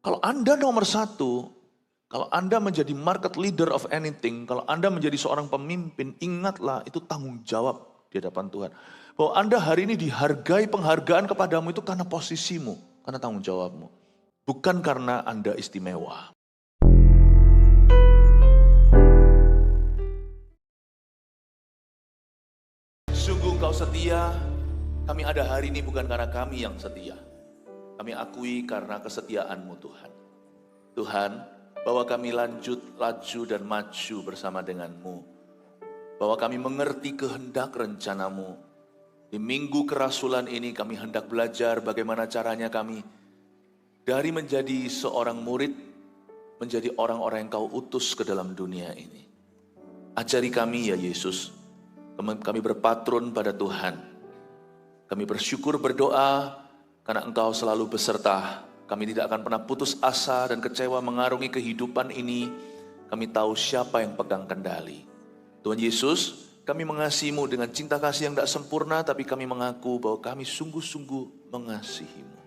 Kalau Anda nomor satu, kalau Anda menjadi market leader of anything, kalau Anda menjadi seorang pemimpin, ingatlah itu tanggung jawab di hadapan Tuhan. Bahwa Anda hari ini dihargai, penghargaan kepadamu itu karena posisimu, karena tanggung jawabmu. Bukan karena Anda istimewa. Sungguh Engkau setia, kami ada hari ini bukan karena kami yang setia. Kami akui karena kesetiaan-Mu Tuhan. Tuhan, bahwa kami laju dan maju bersama dengan-Mu. Bahwa kami mengerti kehendak rencana-Mu. Di minggu kerasulan ini kami hendak belajar bagaimana caranya kami dari menjadi seorang murid, menjadi orang-orang yang Kau utus ke dalam dunia ini. Ajari kami ya Yesus, kami berpatrun pada Tuhan. Kami bersyukur berdoa karena Engkau selalu beserta. Kami tidak akan pernah putus asa dan kecewa mengarungi kehidupan ini. Kami tahu siapa yang pegang kendali. Tuhan Yesus, kami mengasihi-Mu dengan cinta kasih yang tidak sempurna, tapi kami mengaku bahwa kami sungguh-sungguh mengasihi-Mu.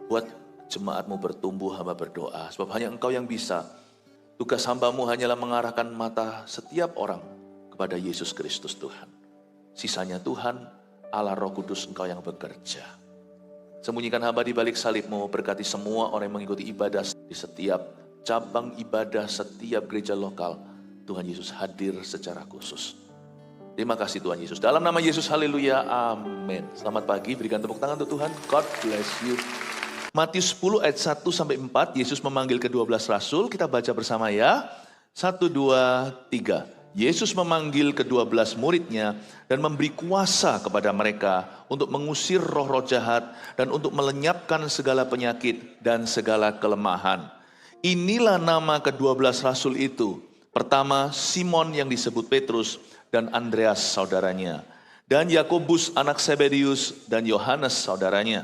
Buat jemaat-Mu bertumbuh, hamba berdoa, sebab hanya Engkau yang bisa. Tugas hamba-Mu hanyalah mengarahkan mata setiap orang kepada Yesus Kristus Tuhan. Sisanya Tuhan, Allah Roh Kudus Engkau yang bekerja. Sembunyikan hamba di balik salib-Mu, berkati semua orang yang mengikuti ibadah di setiap cabang ibadah, setiap gereja lokal. Tuhan Yesus hadir secara khusus. Terima kasih Tuhan Yesus. Dalam nama Yesus, haleluya, amin. Selamat pagi, berikan tepuk tangan untuk Tuhan. God bless you. Matius 10 ayat 1-4, Yesus memanggil ke-12 rasul. Kita baca bersama ya. 1, 2, 3. Yesus memanggil ke-12 muridnya dan memberi kuasa kepada mereka untuk mengusir roh-roh jahat dan untuk melenyapkan segala penyakit dan segala kelemahan. Inilah nama ke-12 rasul itu. Pertama, Simon yang disebut Petrus dan Andreas saudaranya. Dan Yakobus anak Zebedius dan Yohanes saudaranya.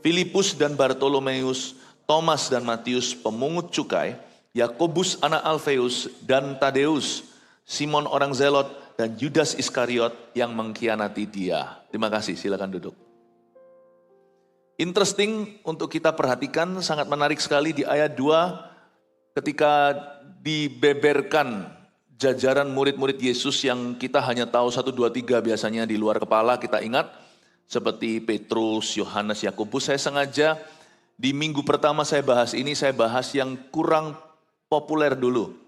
Filipus dan Bartolomeus, Thomas dan Matius pemungut cukai, Yakobus anak Alfeus dan Tadeus, Simon orang Zelot, dan Yudas Iskariot yang mengkhianati dia. Terima kasih, silakan duduk. Interesting untuk kita perhatikan, sangat menarik sekali di ayat 2 ketika dibeberkan jajaran murid-murid Yesus yang kita hanya tahu 1, 2, 3 biasanya di luar kepala kita ingat. Seperti Petrus, Yohanes, Yakobus. Saya sengaja di minggu pertama saya bahas ini, saya bahas yang kurang populer dulu.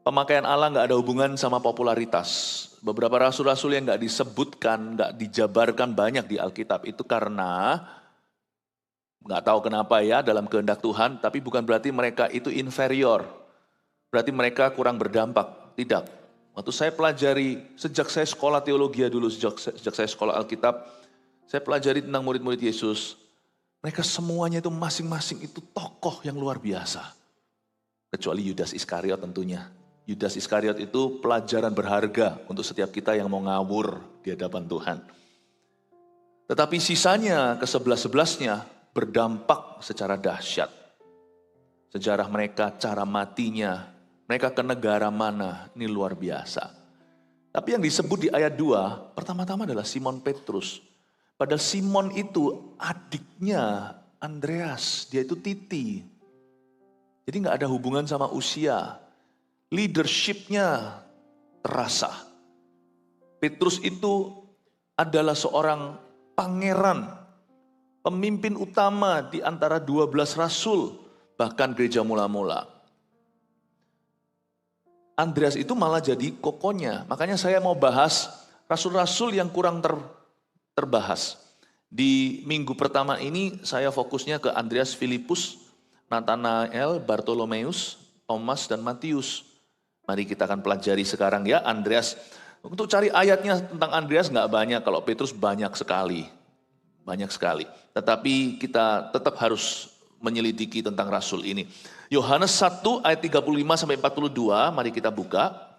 Pemakaian Allah nggak ada hubungan sama popularitas. Beberapa rasul-rasul yang nggak disebutkan, nggak dijabarkan banyak di Alkitab itu karena nggak tahu kenapa ya dalam kehendak Tuhan, tapi bukan berarti mereka itu inferior. Berarti mereka kurang berdampak. Tidak. Waktu saya pelajari, sejak saya sekolah teologi dulu, sejak saya sekolah Alkitab, saya pelajari tentang murid-murid Yesus. Mereka semuanya itu masing-masing itu tokoh yang luar biasa. Kecuali Yudas Iskariot tentunya. Yudas Iskariot itu pelajaran berharga untuk setiap kita yang mau ngawur di hadapan Tuhan. Tetapi sisanya, ke-11-11-nya berdampak secara dahsyat. Sejarah mereka, cara matinya, mereka ke negara mana, ini luar biasa. Tapi yang disebut di ayat 2, pertama-tama adalah Simon Petrus. Padahal Simon itu adiknya Andreas, dia itu Titi. Jadi gak ada hubungan sama usia. Leadership-nya terasa. Petrus itu adalah seorang pangeran, pemimpin utama di antara 12 rasul, bahkan gereja mula-mula. Andreas itu malah jadi kokonya. Makanya saya mau bahas rasul-rasul yang kurang terbahas. Di minggu pertama ini saya fokusnya ke Andreas, Filipus, Nathanael, Bartolomeus, Thomas, dan Matius. Mari kita akan pelajari sekarang ya Andreas. Untuk cari ayatnya tentang Andreas nggak banyak, kalau Petrus banyak sekali. Banyak sekali. Tetapi kita tetap harus menyelidiki tentang rasul ini. Yohanes 1 ayat 35-42, mari kita buka.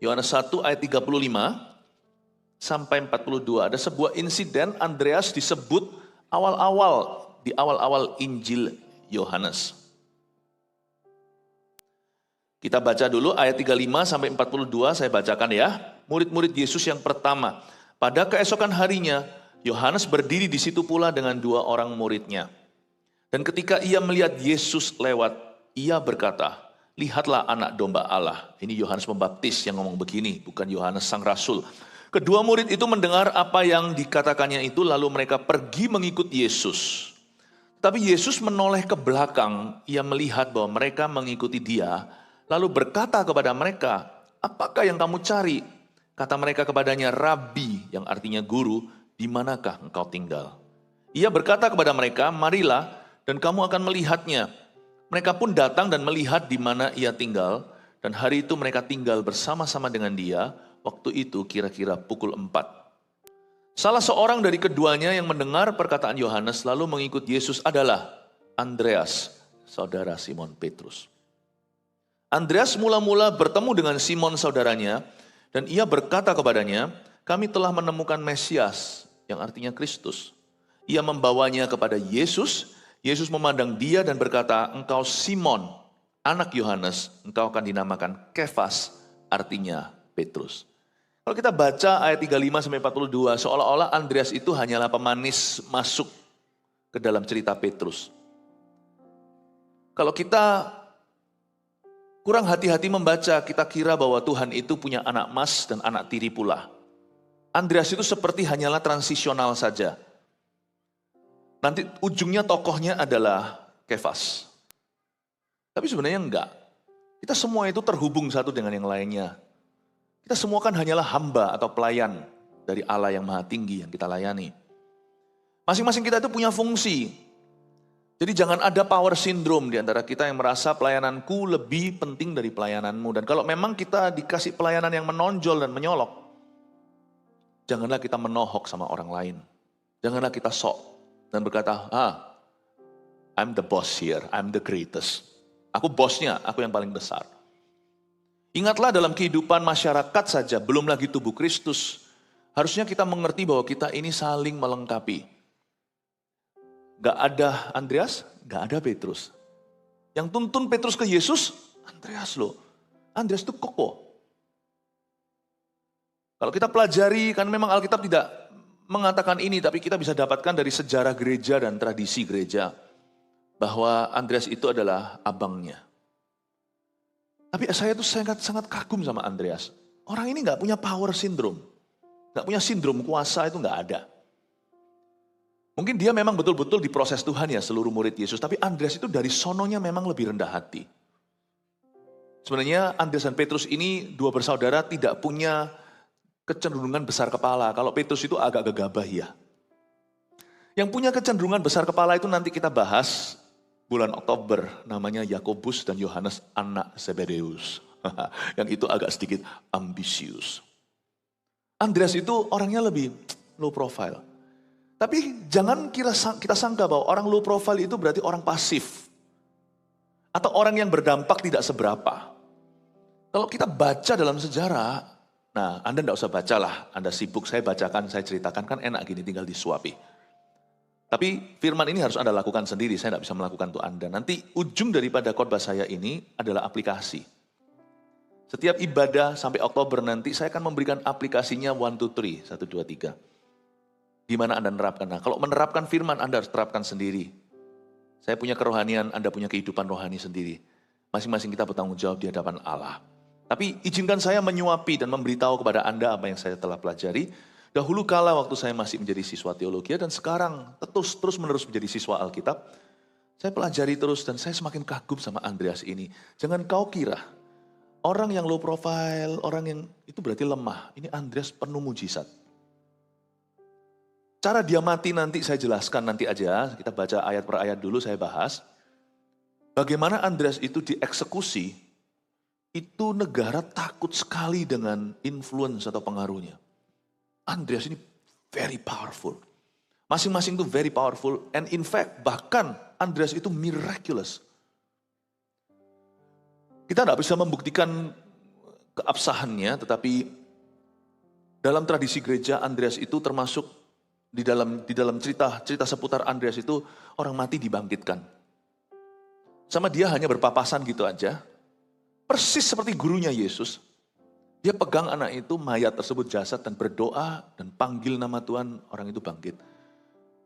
Yohanes 1 ayat 35-42, ada sebuah insiden Andreas disebut di awal-awal Injil Yohanes. Kita baca dulu ayat 35-42, saya bacakan ya. Murid-murid Yesus yang pertama. Pada keesokan harinya, Yohanes berdiri di situ pula dengan 2 orang muridnya. Dan ketika ia melihat Yesus lewat, ia berkata, lihatlah anak domba Allah. Ini Yohanes Pembaptis yang ngomong begini, bukan Yohanes sang rasul. Kedua murid itu mendengar apa yang dikatakannya itu, lalu mereka pergi mengikut Yesus. Tapi Yesus menoleh ke belakang, ia melihat bahwa mereka mengikuti dia, lalu berkata kepada mereka, apakah yang kamu cari? Kata mereka kepadanya, Rabi, yang artinya guru, di manakah engkau tinggal? Ia berkata kepada mereka, marilah dan kamu akan melihatnya. Mereka pun datang dan melihat di mana ia tinggal, dan hari itu mereka tinggal bersama-sama dengan dia, waktu itu kira-kira pukul 4. Salah seorang dari keduanya yang mendengar perkataan Yohanes lalu mengikut Yesus adalah Andreas, saudara Simon Petrus. Andreas mula-mula bertemu dengan Simon saudaranya dan ia berkata kepadanya, kami telah menemukan Mesias, yang artinya Kristus. Ia membawanya kepada Yesus, Yesus memandang dia dan berkata, engkau Simon, anak Yohanes, engkau akan dinamakan Kefas, artinya Petrus. Kalau kita baca ayat 35-42, seolah-olah Andreas itu hanyalah pemanis masuk ke dalam cerita Petrus. Kalau kita kurang hati-hati membaca, kita kira bahwa Tuhan itu punya anak emas dan anak tiri pula. Andreas itu seperti hanyalah transisional saja. Nanti ujungnya tokohnya adalah Kefas. Tapi sebenarnya enggak. Kita semua itu terhubung satu dengan yang lainnya. Kita semua kan hanyalah hamba atau pelayan dari Allah yang Maha Tinggi yang kita layani. Masing-masing kita itu punya fungsi. Jadi jangan ada power syndrome di antara kita yang merasa pelayananku lebih penting dari pelayananmu. Dan kalau memang kita dikasih pelayanan yang menonjol dan menyolok, janganlah kita menohok sama orang lain. Janganlah kita sok dan berkata, I'm the boss here, I'm the greatest. Aku bosnya, aku yang paling besar. Ingatlah dalam kehidupan masyarakat saja, belum lagi tubuh Kristus. Harusnya kita mengerti bahwa kita ini saling melengkapi. Gak ada Andreas, gak ada Petrus. Yang tuntun Petrus ke Yesus, Andreas loh. Andreas itu kokoh. Kalau kita pelajari, kan memang Alkitab tidak mengatakan ini, tapi kita bisa dapatkan dari sejarah gereja dan tradisi gereja. Bahwa Andreas itu adalah abangnya. Tapi saya tuh sangat kagum sama Andreas. Orang ini gak punya power syndrome. Gak punya sindrom kuasa, itu gak ada. Mungkin dia memang betul-betul diproses Tuhan ya seluruh murid Yesus. Tapi Andreas itu dari sononya memang lebih rendah hati. Sebenarnya Andreas dan Petrus ini dua bersaudara tidak punya kecenderungan besar kepala. Kalau Petrus itu agak gegabah ya. Yang punya kecenderungan besar kepala itu nanti kita bahas bulan Oktober, namanya Yakobus dan Yohanes anak Zebedeus. Yang itu agak sedikit ambisius. Andreas itu orangnya lebih low profile. Tapi jangan kita sangka bahwa orang low profile itu berarti orang pasif. Atau orang yang berdampak tidak seberapa. Kalau kita baca dalam sejarah, nah Anda tidak usah bacalah, Anda sibuk, saya bacakan, saya ceritakan, kan enak gini tinggal disuapi. Tapi firman ini harus Anda lakukan sendiri, saya tidak bisa melakukan untuk Anda. Nanti ujung daripada khotbah saya ini adalah aplikasi. Setiap ibadah sampai Oktober nanti saya akan memberikan aplikasinya 1, 2, 3, 1, 2, 3. Gimana Anda menerapkan? Nah, kalau menerapkan firman Anda harus terapkan sendiri. Saya punya kerohanian, Anda punya kehidupan rohani sendiri. Masing-masing kita bertanggung jawab di hadapan Allah. Tapi izinkan saya menyuapi dan memberitahu kepada Anda apa yang saya telah pelajari. Dahulu kala waktu saya masih menjadi siswa teologi dan sekarang terus menerus menjadi siswa Alkitab. Saya pelajari terus dan saya semakin kagum sama Andreas ini. Jangan kau kira orang yang low profile, orang yang itu berarti lemah. Ini Andreas penuh mujizat. Cara dia mati nanti saya jelaskan nanti aja. Kita baca ayat per ayat dulu saya bahas. Bagaimana Andreas itu dieksekusi, itu negara takut sekali dengan influence atau pengaruhnya. Andreas ini very powerful. Masing-masing itu very powerful. And in fact, bahkan Andreas itu miraculous. Kita tidak bisa membuktikan keabsahannya, tetapi dalam tradisi gereja Andreas itu termasuk di dalam cerita seputar Andreas itu orang mati dibangkitkan. Sama dia hanya berpapasan gitu aja. Persis seperti gurunya Yesus. Dia pegang anak itu, mayat tersebut jasad dan berdoa dan panggil nama Tuhan, orang itu bangkit.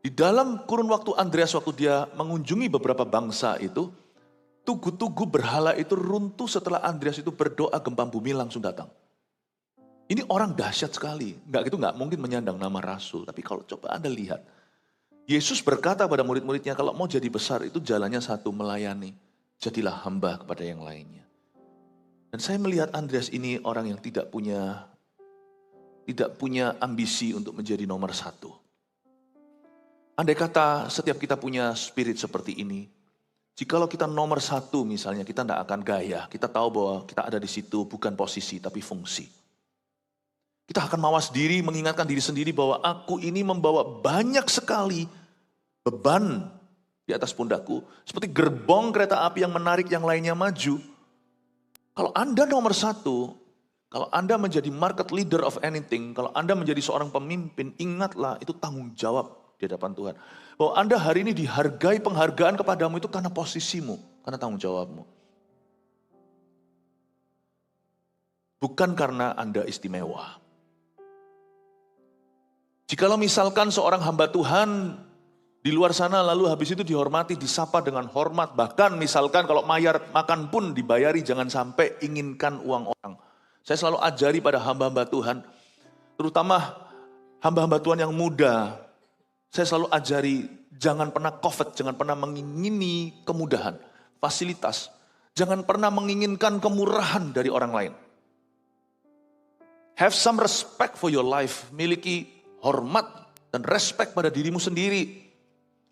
Di dalam kurun waktu Andreas waktu dia mengunjungi beberapa bangsa itu, tugu-tugu berhala itu runtuh setelah Andreas itu berdoa, gempa bumi langsung datang. Ini orang dahsyat sekali. Nggak mungkin menyandang nama rasul. Tapi kalau coba Anda lihat, Yesus berkata pada murid-muridnya, kalau mau jadi besar itu jalannya satu, melayani. Jadilah hamba kepada yang lainnya. Dan saya melihat Andreas ini orang yang tidak punya ambisi untuk menjadi nomor satu. Andai kata setiap kita punya spirit seperti ini, jikalau kita nomor satu misalnya, kita tidak akan gaya. Kita tahu bahwa kita ada di situ bukan posisi tapi fungsi. Kita akan mawas diri, mengingatkan diri sendiri bahwa aku ini membawa banyak sekali beban di atas pundakku. Seperti gerbong kereta api yang menarik yang lainnya maju. Kalau Anda nomor satu, kalau Anda menjadi market leader of anything, kalau Anda menjadi seorang pemimpin, ingatlah itu tanggung jawab di hadapan Tuhan. Bahwa Anda hari ini dihargai, penghargaan kepadamu itu karena posisimu, karena tanggung jawabmu. Bukan karena Anda istimewa. Jikalau misalkan seorang hamba Tuhan di luar sana lalu habis itu dihormati, disapa dengan hormat. Bahkan misalkan kalau makan pun dibayari, jangan sampai inginkan uang orang. Saya selalu ajari pada hamba-hamba Tuhan, terutama hamba-hamba Tuhan yang muda. Saya selalu ajari, jangan pernah covet, jangan pernah mengingini kemudahan, fasilitas. Jangan pernah menginginkan kemurahan dari orang lain. Have some respect for your life, miliki hormat dan respect pada dirimu sendiri.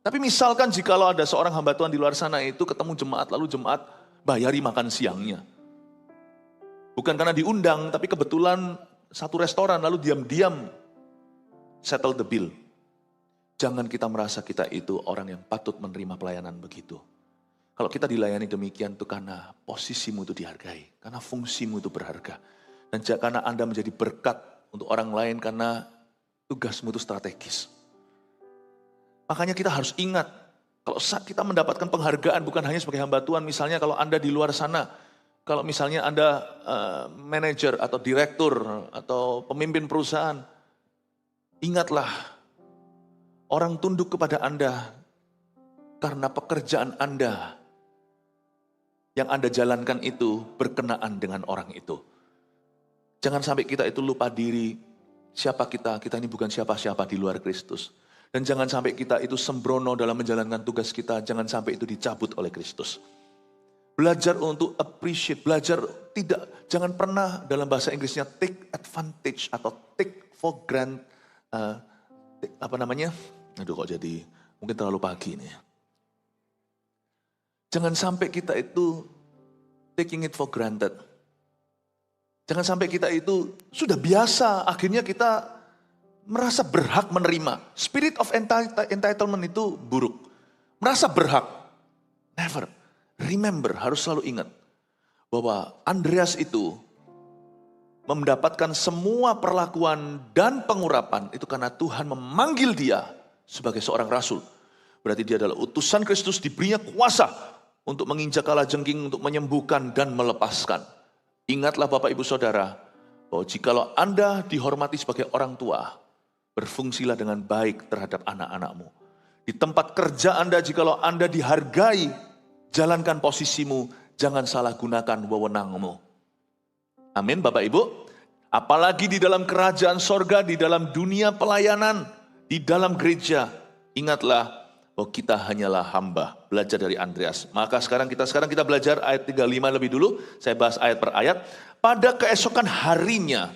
Tapi misalkan jikalau ada seorang hamba Tuhan di luar sana itu ketemu jemaat, lalu jemaat bayari makan siangnya. Bukan karena diundang, tapi kebetulan satu restoran, lalu diam-diam settle the bill. Jangan kita merasa kita itu orang yang patut menerima pelayanan begitu. Kalau kita dilayani demikian itu karena posisimu itu dihargai, karena fungsimu itu berharga. Dan karena Anda menjadi berkat untuk orang lain karena tugasmu itu strategis. Makanya kita harus ingat, kalau saat kita mendapatkan penghargaan bukan hanya sebagai hamba Tuhan, misalnya kalau Anda di luar sana, kalau misalnya Anda manajer atau direktur atau pemimpin perusahaan, ingatlah, orang tunduk kepada Anda karena pekerjaan Anda yang Anda jalankan itu berkenaan dengan orang itu. Jangan sampai kita itu lupa diri, siapa kita ini bukan siapa-siapa di luar Kristus. Dan jangan sampai kita itu sembrono dalam menjalankan tugas kita, jangan sampai itu dicabut oleh Kristus. Belajar untuk appreciate, jangan pernah dalam bahasa Inggrisnya take advantage atau take for granted, mungkin terlalu pagi ini. Jangan sampai kita itu taking it for granted. Jangan sampai kita itu sudah biasa, akhirnya kita merasa berhak menerima. Spirit of entitlement itu buruk. Merasa berhak. Never. Remember, harus selalu ingat bahwa Andreas itu mendapatkan semua perlakuan dan pengurapan itu karena Tuhan memanggil dia sebagai seorang rasul. Berarti dia adalah utusan Kristus, diberinya kuasa untuk menginjak kalajengking, untuk menyembuhkan dan melepaskan. Ingatlah Bapak Ibu Saudara, bahwa jikalau Anda dihormati sebagai orang tua, berfungsilah dengan baik terhadap anak-anakmu. Di tempat kerja Anda, jikalau Anda dihargai, jalankan posisimu, jangan salah gunakan wewenangmu. Amin Bapak Ibu. Apalagi di dalam kerajaan sorga, di dalam dunia pelayanan, di dalam gereja, ingatlah bahwa kita hanyalah hamba. Belajar dari Andreas. Maka sekarang kita belajar ayat 35 lebih dulu. Saya bahas ayat per ayat. Pada keesokan harinya,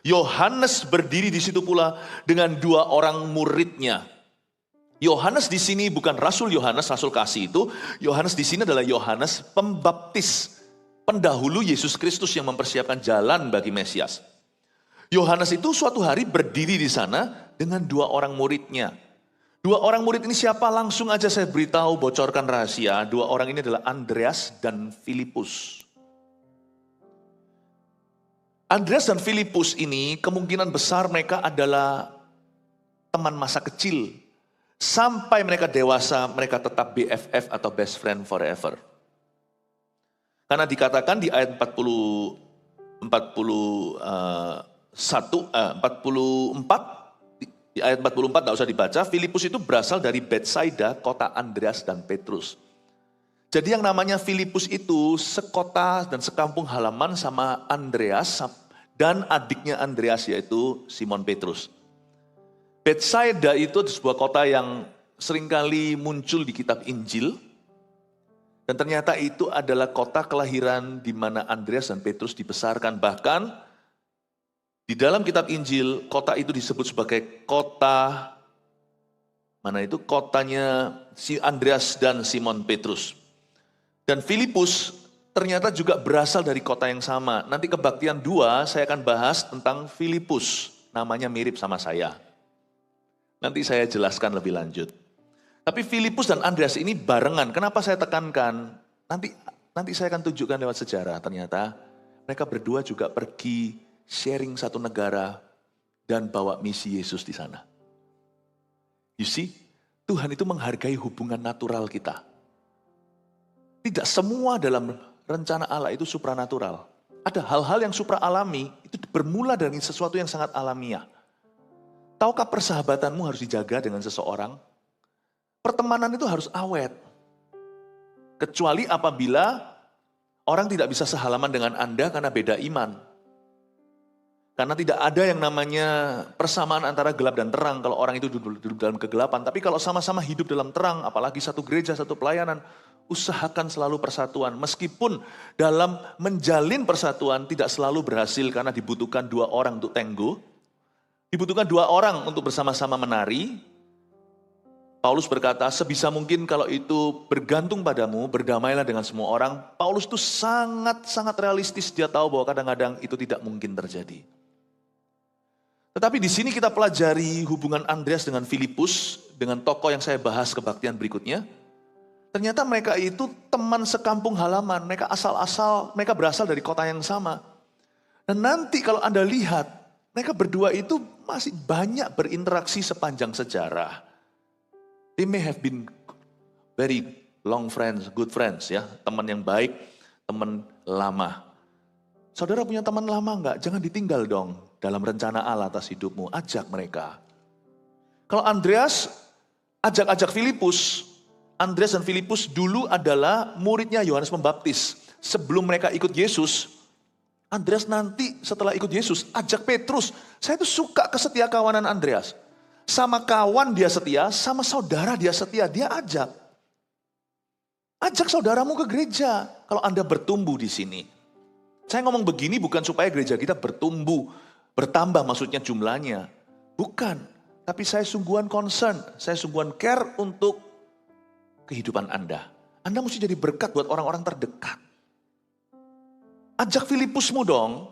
Yohanes berdiri di situ pula dengan 2 orang muridnya. Yohanes di sini bukan Rasul Yohanes, Rasul kasih itu. Yohanes di sini adalah Yohanes Pembaptis, pendahulu Yesus Kristus yang mempersiapkan jalan bagi Mesias. Yohanes itu suatu hari berdiri di sana dengan 2 orang muridnya. 2 orang murid ini siapa? Langsung aja saya beritahu, bocorkan rahasia. 2 orang ini adalah Andreas dan Filipus. Andreas dan Filipus ini kemungkinan besar mereka adalah teman masa kecil. Sampai mereka dewasa, mereka tetap BFF atau best friend forever. Karena dikatakan di ayat 44, Di ayat 44 tidak usah dibaca, Filipus itu berasal dari Betsaida, kota Andreas dan Petrus. Jadi yang namanya Filipus itu sekota dan sekampung halaman sama Andreas dan adiknya Andreas yaitu Simon Petrus. Betsaida itu sebuah kota yang seringkali muncul di kitab Injil. Dan ternyata itu adalah kota kelahiran di mana Andreas dan Petrus dibesarkan. Bahkan di dalam kitab Injil kota itu disebut sebagai kota, mana itu kotanya si Andreas dan Simon Petrus. Dan Filipus ternyata juga berasal dari kota yang sama. Nanti kebaktian 2 saya akan bahas tentang Filipus. Namanya mirip sama saya. Nanti saya jelaskan lebih lanjut. Tapi Filipus dan Andreas ini barengan. Kenapa saya tekankan? Nanti saya akan tunjukkan lewat sejarah. Ternyata mereka berdua juga pergi sharing satu negara dan bawa misi Yesus di sana. You see, Tuhan itu menghargai hubungan natural kita. Tidak semua dalam rencana Allah itu supranatural. Ada hal-hal yang supra-alami, itu bermula dari sesuatu yang sangat alamiah. Tahukah persahabatanmu harus dijaga dengan seseorang? Pertemanan itu harus awet. Kecuali apabila orang tidak bisa sehalaman dengan Anda karena beda iman. Karena tidak ada yang namanya persamaan antara gelap dan terang kalau orang itu duduk dalam kegelapan. Tapi kalau sama-sama hidup dalam terang, apalagi satu gereja, satu pelayanan, usahakan selalu persatuan. Meskipun dalam menjalin persatuan tidak selalu berhasil karena dibutuhkan 2 orang untuk tenggo. Dibutuhkan 2 orang untuk bersama-sama menari. Paulus berkata, sebisa mungkin kalau itu bergantung padamu, berdamailah dengan semua orang. Paulus itu sangat-sangat realistis, dia tahu bahwa kadang-kadang itu tidak mungkin terjadi. Tetapi di sini kita pelajari hubungan Andreas dengan Filipus, dengan tokoh yang saya bahas kebaktian berikutnya. Ternyata mereka itu teman sekampung halaman, mereka mereka berasal dari kota yang sama. Dan nanti kalau Anda lihat, mereka berdua itu masih banyak berinteraksi sepanjang sejarah. They may have been very long friends, good friends ya, teman yang baik, teman lama. Saudara punya teman lama enggak? Jangan ditinggal dong dalam rencana Allah atas hidupmu, ajak mereka. Kalau Andreas ajak Filipus, Andreas dan Filipus dulu adalah muridnya Yohanes Pembaptis. Sebelum mereka ikut Yesus, Andreas nanti setelah ikut Yesus ajak Petrus. Saya itu suka kesetiakawanan Andreas. Sama kawan dia setia, sama saudara dia setia, dia ajak. Ajak saudaramu ke gereja kalau Anda bertumbuh di sini. Saya ngomong begini bukan supaya gereja kita bertumbuh, bertambah maksudnya jumlahnya. Bukan, tapi saya sungguhan concern, saya sungguhan care untuk kehidupan Anda. Anda mesti jadi berkat buat orang-orang terdekat. Ajak Filipusmu dong.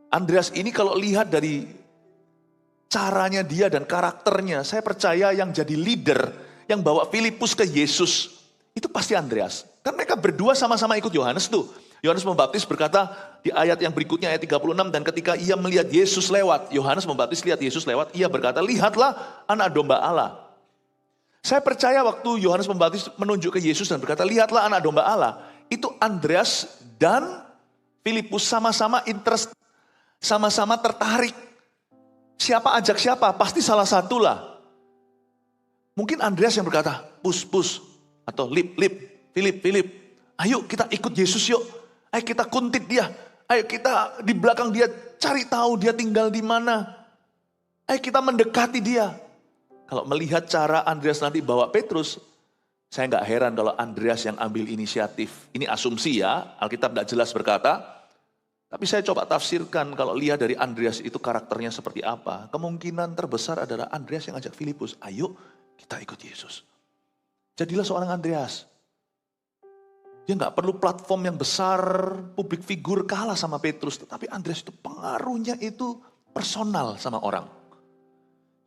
Andreas ini kalau lihat dari caranya dia dan karakternya, saya percaya yang jadi leader, yang bawa Filipus ke Yesus, itu pasti Andreas. Kan mereka berdua sama-sama ikut Yohanes tuh. Yohanes Pembaptis berkata di ayat yang berikutnya, ayat 36, dan ketika ia melihat Yesus lewat, Yohanes Pembaptis lihat Yesus lewat, ia berkata, lihatlah anak domba Allah. Saya percaya waktu Yohanes Pembaptis menunjuk ke Yesus dan berkata, lihatlah anak domba Allah. Itu Andreas dan Filipus sama-sama interest, sama-sama tertarik. Siapa ajak siapa? Pasti salah satu lah. Mungkin Andreas yang berkata, pus, atau lip, Filip, ayo kita ikut Yesus yuk. Ayo kita kuntit dia. Ayo kita di belakang dia cari tahu dia tinggal di mana. Ayo kita mendekati dia. Kalau melihat cara Andreas nanti bawa Petrus, saya nggak heran kalau Andreas yang ambil inisiatif. Ini asumsi ya, Alkitab tidak jelas berkata. Tapi saya coba tafsirkan kalau lihat dari Andreas itu karakternya seperti apa. Kemungkinan terbesar adalah Andreas yang ajak Filipus, ayo kita ikut Yesus. Jadilah seorang Andreas. Dia nggak perlu platform yang besar, publik figur kalah sama Petrus. Tetapi Andreas itu pengaruhnya itu personal sama orang.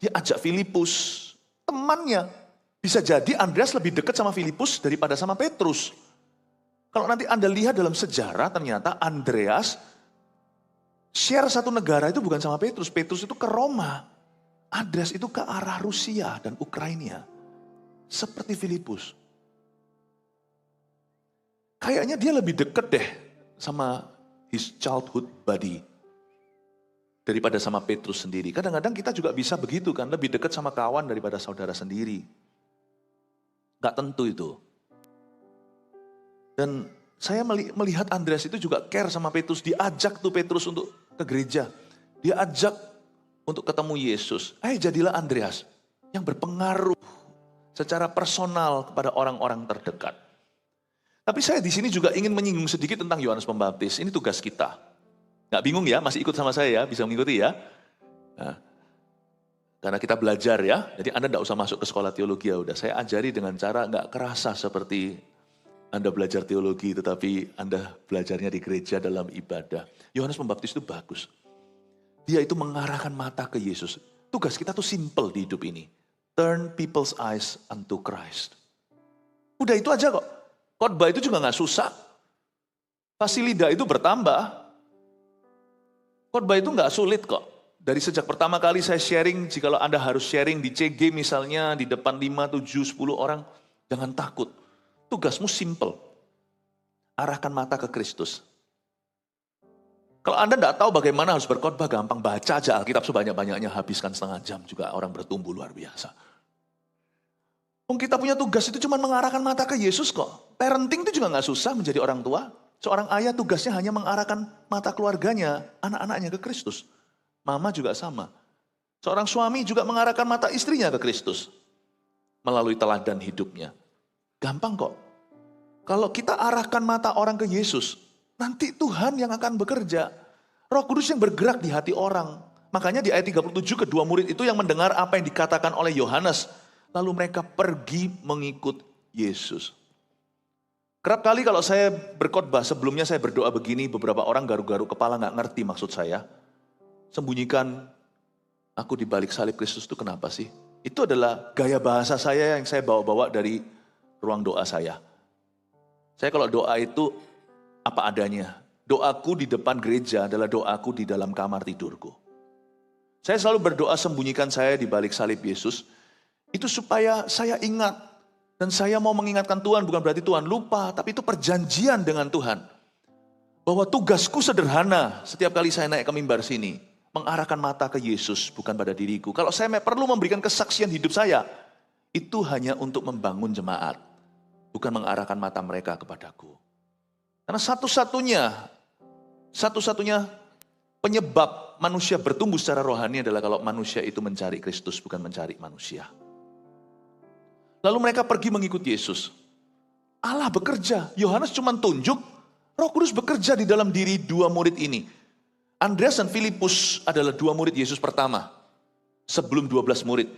Dia ajak Filipus, temannya. Bisa jadi Andreas lebih dekat sama Filipus daripada sama Petrus. Kalau nanti Anda lihat dalam sejarah ternyata Andreas share satu negara itu bukan sama Petrus. Petrus itu ke Roma. Andreas itu ke arah Rusia dan Ukraina. Seperti Filipus. Kayaknya dia lebih dekat deh sama his childhood buddy. daripada sama Petrus sendiri. Kadang-kadang kita juga bisa begitu kan, lebih dekat sama kawan daripada saudara sendiri. Gak tentu itu. Dan saya melihat Andreas itu juga care sama Petrus. Diajak tuh Petrus untuk ke gereja. Dia ajak untuk ketemu Yesus. Jadilah Andreas yang berpengaruh secara personal kepada orang-orang terdekat. Tapi saya di sini juga ingin menyinggung sedikit tentang Yohanes Pembaptis. Ini tugas kita. Gak bingung ya, masih ikut sama saya ya, bisa mengikuti ya. Nah, karena kita belajar ya, jadi Anda gak usah masuk ke sekolah teologi ya udah. Saya ajari dengan cara gak kerasa seperti Anda belajar teologi, tetapi Anda belajarnya di gereja dalam ibadah. Yohanes Pembaptis itu bagus. Dia itu mengarahkan mata ke Yesus. Tugas kita tuh simple di hidup ini. Turn people's eyes unto Christ. Udah itu aja kok. Khotbah itu juga gak susah. Fasilida itu bertambah. Khotbah itu gak sulit kok. Dari sejak pertama kali saya sharing, jikalau Anda harus sharing di CG misalnya, di depan 5, 7, 10 orang, jangan takut. Tugasmu simple. Arahkan mata ke Kristus. Kalau Anda gak tahu bagaimana harus berkhotbah, gampang baca aja Alkitab sebanyak-banyaknya, habiskan setengah jam juga orang bertumbuh luar biasa. Kita punya tugas itu cuma mengarahkan mata ke Yesus kok. Parenting itu juga gak susah menjadi orang tua. Seorang ayah tugasnya hanya mengarahkan mata keluarganya, anak-anaknya ke Kristus. Mama juga sama. Seorang suami juga mengarahkan mata istrinya ke Kristus. Melalui teladan hidupnya. Gampang kok. Kalau kita arahkan mata orang ke Yesus, nanti Tuhan yang akan bekerja. Roh Kudus yang bergerak di hati orang. Makanya di ayat 37 kedua murid itu yang mendengar apa yang dikatakan oleh Yohanes. Lalu mereka pergi mengikut Yesus. Kerap kali kalau saya berkhotbah, sebelumnya saya berdoa begini, beberapa orang garuk-garuk kepala gak ngerti maksud saya. Sembunyikan aku di balik salib Kristus itu kenapa sih? Itu adalah gaya bahasa saya yang saya bawa-bawa dari ruang doa saya. Saya kalau doa itu apa adanya. Doaku di depan gereja adalah doaku di dalam kamar tidurku. Saya selalu berdoa sembunyikan saya di balik salib Yesus. Itu supaya saya ingat. Dan saya mau mengingatkan Tuhan, bukan berarti Tuhan lupa. Tapi itu perjanjian dengan Tuhan. Bahwa tugasku sederhana setiap kali saya naik ke mimbar sini. Mengarahkan mata ke Yesus, bukan pada diriku. Kalau saya perlu memberikan kesaksian hidup saya. Itu hanya untuk membangun jemaat. Bukan mengarahkan mata mereka kepadaku. Karena satu-satunya penyebab manusia bertumbuh secara rohani adalah kalau manusia itu mencari Kristus, bukan mencari manusia. Lalu mereka pergi mengikut Yesus. Allah bekerja. Yohanes cuma tunjuk. Roh Kudus bekerja di dalam diri dua murid ini. Andreas dan Filipus adalah dua murid Yesus pertama. Sebelum 12 murid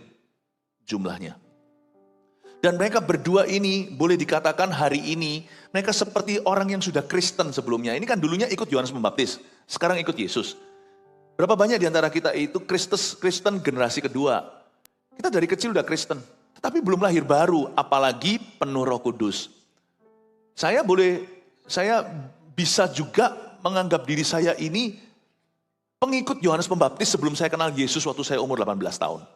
jumlahnya. Dan mereka berdua ini boleh dikatakan hari ini. Mereka seperti orang yang sudah Kristen sebelumnya. Ini kan dulunya ikut Yohanes Pembaptis. Sekarang ikut Yesus. Berapa banyak di antara kita itu Kristen generasi kedua. Kita dari kecil udah Kristen. Tapi belum lahir baru, apalagi penuh Roh Kudus. Saya bisa juga menganggap diri saya ini pengikut Yohanes Pembaptis sebelum saya kenal Yesus waktu saya umur 18 tahun.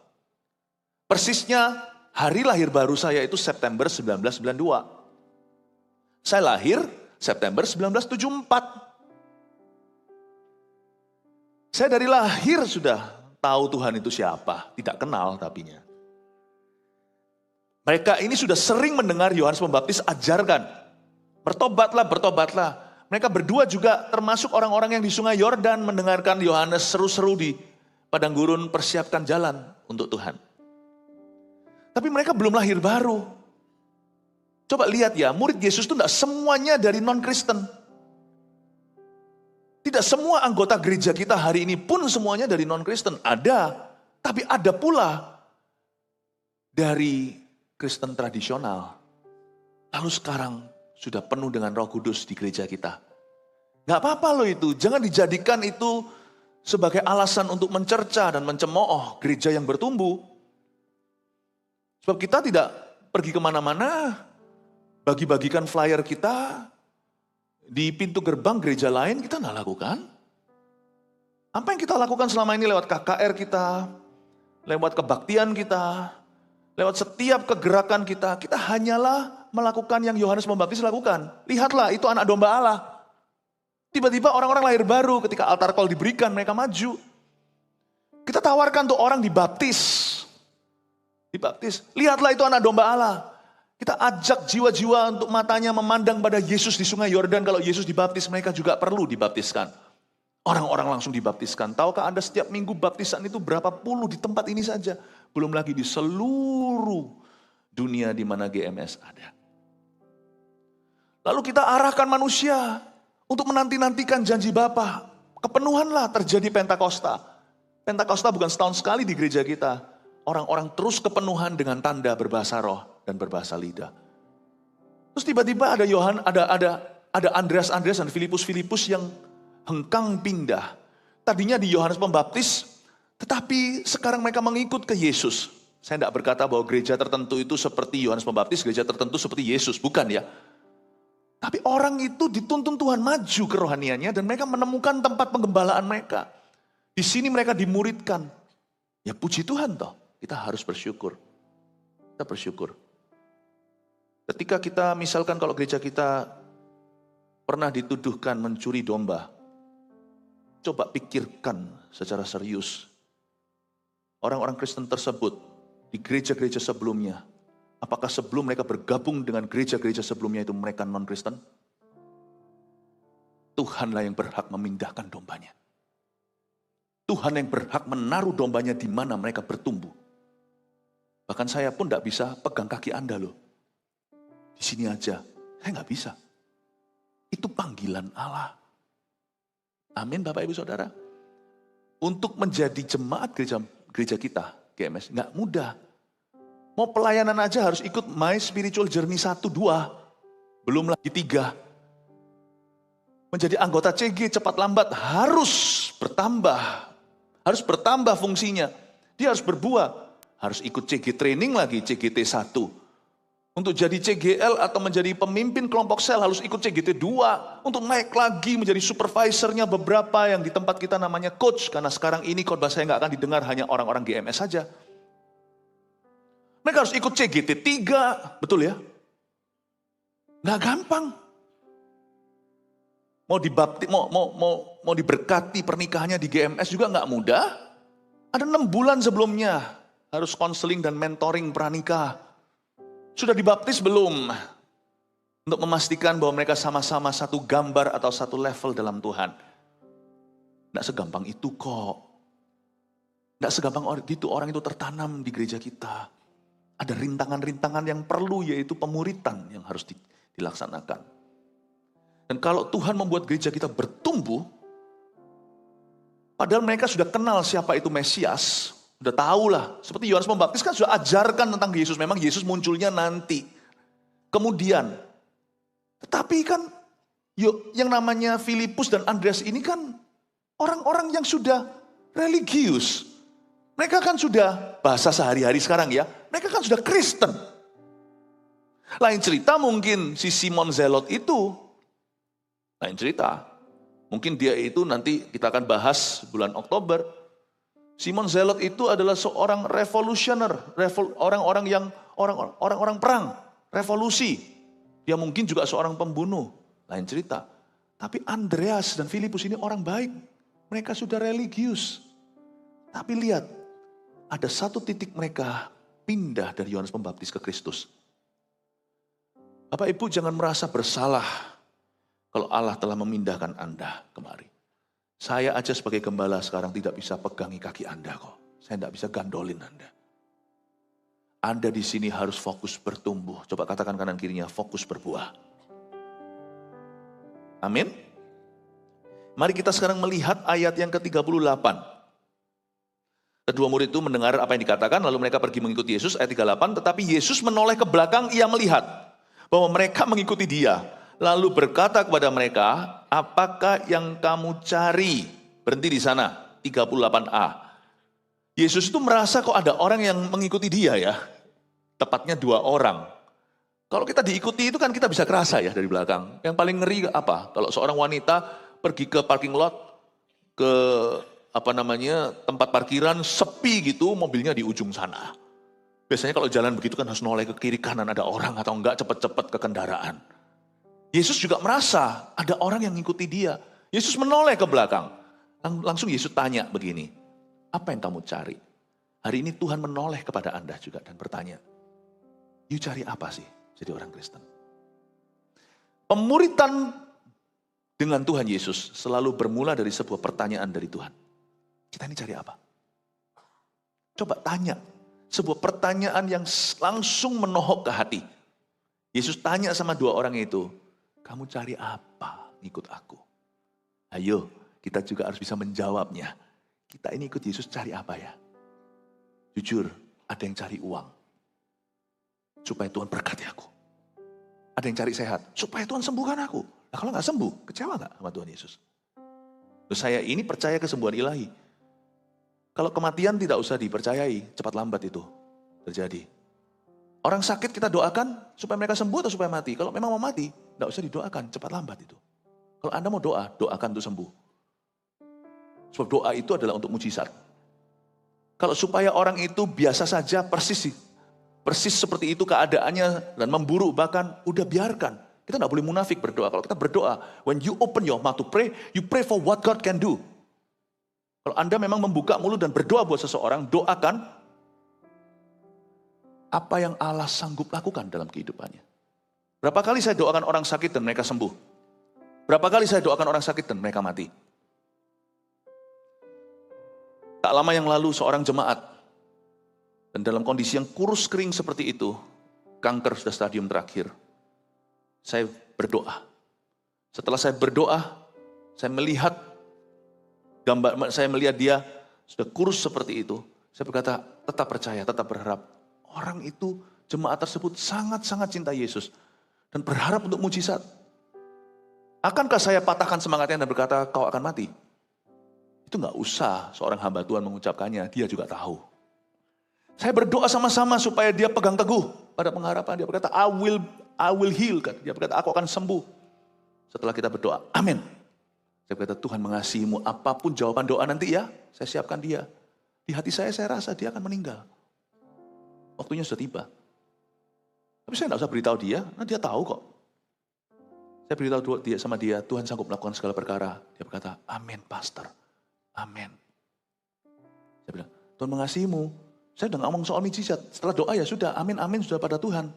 Persisnya hari lahir baru saya itu September 1992. Saya lahir September 1974. Saya dari lahir sudah tahu Tuhan itu siapa, tidak kenal tapinya. Mereka ini sudah sering mendengar Yohanes Pembaptis ajarkan. Bertobatlah, bertobatlah. Mereka berdua juga termasuk orang-orang yang di Sungai Yordan mendengarkan Yohanes seru-seru di padang gurun persiapkan jalan untuk Tuhan. Tapi mereka belum lahir baru. Coba lihat ya, murid Yesus itu tidak semuanya dari non-Kristen. Tidak semua anggota gereja kita hari ini pun semuanya dari non-Kristen. Ada, tapi ada pula dari Kristen tradisional. Lalu sekarang sudah penuh dengan Roh Kudus di gereja kita. Gak apa-apa loh itu, jangan dijadikan itu sebagai alasan untuk mencerca dan mencemooh gereja yang bertumbuh. Sebab kita tidak pergi kemana-mana, bagi-bagikan flyer kita, di pintu gerbang gereja lain kita nggak lakukan. Apa yang kita lakukan selama ini lewat KKR kita, lewat kebaktian kita, lewat setiap kegerakan kita hanyalah melakukan yang Yohanes Pembaptis lakukan. Lihatlah, itu anak domba Allah. Tiba-tiba orang-orang lahir baru ketika altar call diberikan, mereka maju. Kita tawarkan tuh orang dibaptis. Dibaptis. Lihatlah itu anak domba Allah. Kita ajak jiwa-jiwa untuk matanya memandang pada Yesus di sungai Yordan. Kalau Yesus dibaptis, mereka juga perlu dibaptiskan. Orang-orang langsung dibaptiskan. Tahukah Anda setiap minggu baptisan itu berapa puluh di tempat ini saja. Belum lagi di seluruh dunia di mana GMS ada. Lalu kita arahkan manusia untuk menanti-nantikan janji Bapa. Kepenuhanlah terjadi Pentakosta. Pentakosta bukan setahun sekali di gereja kita. Orang-orang terus kepenuhan dengan tanda berbahasa roh dan berbahasa lidah. Terus tiba-tiba ada Andreas dan Filipus yang hengkang pindah. Tadinya di Yohanes Pembaptis, tetapi sekarang mereka mengikut ke Yesus. Saya tidak berkata bahwa gereja tertentu itu seperti Yohanes Pembaptis, gereja tertentu seperti Yesus, bukan ya. Tapi orang itu dituntun Tuhan maju kerohaniannya dan mereka menemukan tempat penggembalaan mereka. Di sini mereka dimuridkan. Ya puji Tuhan toh. Kita harus bersyukur. Kita bersyukur. Ketika kita misalkan kalau gereja kita pernah dituduhkan mencuri domba. Coba pikirkan secara serius. Orang-orang Kristen tersebut di gereja-gereja sebelumnya. Apakah sebelum mereka bergabung dengan gereja-gereja sebelumnya itu mereka non-Kristen? Tuhanlah yang berhak memindahkan dombanya. Tuhan yang berhak menaruh dombanya di mana mereka bertumbuh. Bahkan saya pun tidak bisa pegang kaki Anda loh. Di sini aja, saya nggak bisa. Itu panggilan Allah. Amin Bapak Ibu Saudara. Untuk menjadi jemaat gereja kita, GMS, nggak mudah. Mau pelayanan aja harus ikut My Spiritual Journey 1, 2. Belum lagi 3. Menjadi anggota CG cepat lambat harus bertambah. Harus bertambah fungsinya. Dia harus berbuah. Harus ikut CG training lagi, CGT 1. Untuk jadi CGL atau menjadi pemimpin kelompok sel harus ikut CGT 2. Untuk naik lagi menjadi supervisornya beberapa yang di tempat kita namanya coach. Karena sekarang ini khotbah saya nggak akan didengar hanya orang-orang GMS saja. Mereka harus ikut CGT 3, betul ya? Nggak gampang. Mau diberkati pernikahannya di GMS juga nggak mudah. Ada 6 bulan sebelumnya. Harus konseling dan mentoring pranikah. Sudah dibaptis belum? Untuk memastikan bahwa mereka sama-sama satu gambar atau satu level dalam Tuhan. Tidak segampang itu kok. Tidak segampang gitu orang itu tertanam di gereja kita. Ada rintangan-rintangan yang perlu yaitu pemuritan yang harus dilaksanakan. Dan kalau Tuhan membuat gereja kita bertumbuh, padahal mereka sudah kenal siapa itu Mesias, udah tahu lah. Seperti Yohanes Pembaptis kan sudah ajarkan tentang Yesus. Memang Yesus munculnya nanti. Kemudian. Tetapi kan yang namanya Filipus dan Andreas ini kan orang-orang yang sudah religius. Mereka kan sudah bahasa sehari-hari sekarang ya. Mereka kan sudah Kristen. Lain cerita mungkin si Simon Zelot itu. Lain cerita. Mungkin dia itu nanti kita akan bahas bulan Oktober. Simon Zelot itu adalah seorang revolusioner, orang-orang perang, revolusi. Dia mungkin juga seorang pembunuh, lain cerita. Tapi Andreas dan Filipus ini orang baik, mereka sudah religius. Tapi lihat, ada satu titik mereka pindah dari Yohanes Pembaptis ke Kristus. Bapak Ibu jangan merasa bersalah kalau Allah telah memindahkan Anda kemari. Saya aja sebagai gembala sekarang tidak bisa pegangi kaki Anda kok. Saya tidak bisa gandolin Anda. Anda di sini harus fokus bertumbuh. Coba katakan kanan kirinya, fokus berbuah. Amin. Mari kita sekarang melihat ayat yang ke-38. Kedua murid itu mendengar apa yang dikatakan, lalu mereka pergi mengikuti Yesus, ayat 38. Tetapi Yesus menoleh ke belakang, ia melihat bahwa mereka mengikuti dia. Lalu berkata kepada mereka, apakah yang kamu cari? Berhenti di sana, 38a. Yesus itu merasa kok ada orang yang mengikuti dia ya. Tepatnya 2 orang. Kalau kita diikuti itu kan kita bisa kerasa ya dari belakang. Yang paling ngeri apa? Kalau seorang wanita pergi ke parking lot, ke tempat parkiran sepi gitu, mobilnya di ujung sana. Biasanya kalau jalan begitu kan harus noleh ke kiri kanan, ada orang atau enggak cepat-cepat ke kendaraan. Yesus juga merasa ada orang yang mengikuti dia. Yesus menoleh ke belakang. Langsung Yesus tanya begini. Apa yang kamu cari? Hari ini Tuhan menoleh kepada Anda juga dan bertanya, you cari apa sih jadi orang Kristen? Pemuritan dengan Tuhan Yesus selalu bermula dari sebuah pertanyaan dari Tuhan. Kita ini cari apa? Coba tanya. Sebuah pertanyaan yang langsung menohok ke hati. Yesus tanya sama dua orang itu, kamu cari apa ngikut aku? Ayo, kita juga harus bisa menjawabnya. Kita ini ikut Yesus cari apa ya? Jujur, ada yang cari uang. Supaya Tuhan berkati aku. Ada yang cari sehat. Supaya Tuhan sembuhkan aku. Nah kalau gak sembuh, kecewa gak sama Tuhan Yesus? Terus saya ini percaya kesembuhan ilahi. Kalau kematian tidak usah dipercayai, cepat lambat itu terjadi. Orang sakit kita doakan supaya mereka sembuh atau supaya mati. Kalau memang mau mati, tidak usah didoakan, cepat lambat itu. Kalau Anda mau doa, doakan untuk sembuh. Sebab doa itu adalah untuk mujizat. Kalau supaya orang itu biasa saja, persis seperti itu keadaannya dan memburuk bahkan, udah biarkan. Kita tidak boleh munafik berdoa. Kalau kita berdoa, when you open your mouth to pray, you pray for what God can do. Kalau Anda memang membuka mulut dan berdoa buat seseorang, doakan apa yang Allah sanggup lakukan dalam kehidupannya. Berapa kali saya doakan orang sakit dan mereka sembuh? Berapa kali saya doakan orang sakit dan mereka mati? Tak lama yang lalu seorang jemaat, dan dalam kondisi yang kurus kering seperti itu, kanker sudah stadium terakhir. Saya berdoa. Setelah saya berdoa, saya melihat dia sudah kurus seperti itu. Saya berkata, tetap percaya, tetap berharap. Orang itu, jemaat tersebut sangat-sangat cinta Yesus. Dan berharap untuk mujizat. Akankah saya patahkan semangatnya dan berkata, kau akan mati? Itu gak usah seorang hamba Tuhan mengucapkannya, dia juga tahu. Saya berdoa sama-sama supaya dia pegang teguh pada pengharapan. Dia berkata, I will heal. Dia berkata, aku akan sembuh. Setelah kita berdoa, amin. Saya berkata, Tuhan mengasihimu, apapun jawaban doa nanti ya, saya siapkan dia. Di hati saya rasa dia akan meninggal. Waktunya sudah tiba. Tapi saya tidak usah beritahu dia, nah dia tahu kok. Saya beritahu dia sama dia, Tuhan sanggup melakukan segala perkara. Dia berkata, amin pastor, amin. Saya bilang, Tuhan mengasihimu. Saya sudah ngomong soal mujizat. Setelah doa ya sudah, amin, amin sudah pada Tuhan.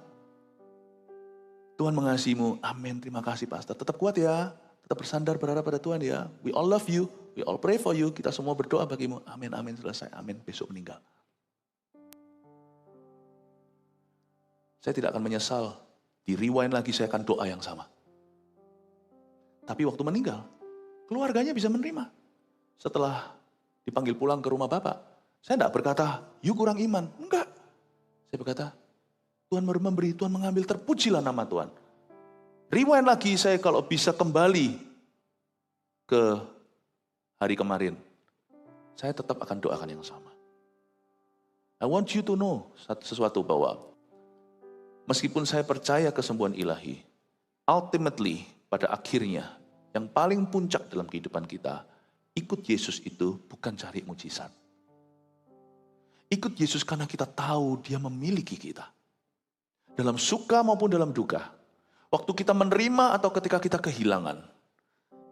Tuhan mengasihimu, amin, terima kasih pastor. Tetap kuat ya. Tetap bersandar berharap pada Tuhan ya. We all love you. We all pray for you. Kita semua berdoa bagimu. Amin, amin. Selesai. Amin. Besok meninggal. Saya tidak akan menyesal. Di rewind lagi saya akan doa yang sama. Tapi waktu meninggal, keluarganya bisa menerima. Setelah dipanggil pulang ke rumah Bapak, saya tidak berkata, you kurang iman. Enggak. Saya berkata, Tuhan memberi, Tuhan mengambil, terpujilah nama Tuhan. Rewind lagi saya kalau bisa kembali ke hari kemarin. Saya tetap akan doakan yang sama. I want you to know sesuatu bahwa meskipun saya percaya kesembuhan ilahi, ultimately pada akhirnya yang paling puncak dalam kehidupan kita, ikut Yesus itu bukan cari mujizat. Ikut Yesus karena kita tahu dia memiliki kita. Dalam suka maupun dalam duka. Waktu kita menerima atau ketika kita kehilangan,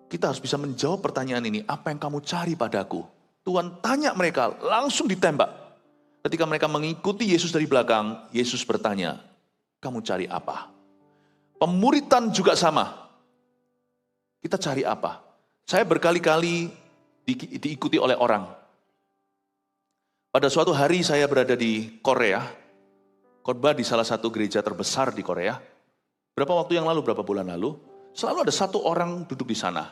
kita harus bisa menjawab pertanyaan ini, apa yang kamu cari padaku? Tuhan tanya mereka, langsung ditembak. Ketika mereka mengikuti Yesus dari belakang, Yesus bertanya, kamu cari apa? Pemuritan juga sama. Kita cari apa? Saya berkali-kali diikuti oleh orang. Pada suatu hari saya berada di Korea, khotbah di salah satu gereja terbesar di Korea. Berapa waktu yang lalu, berapa bulan lalu, selalu ada satu orang duduk di sana.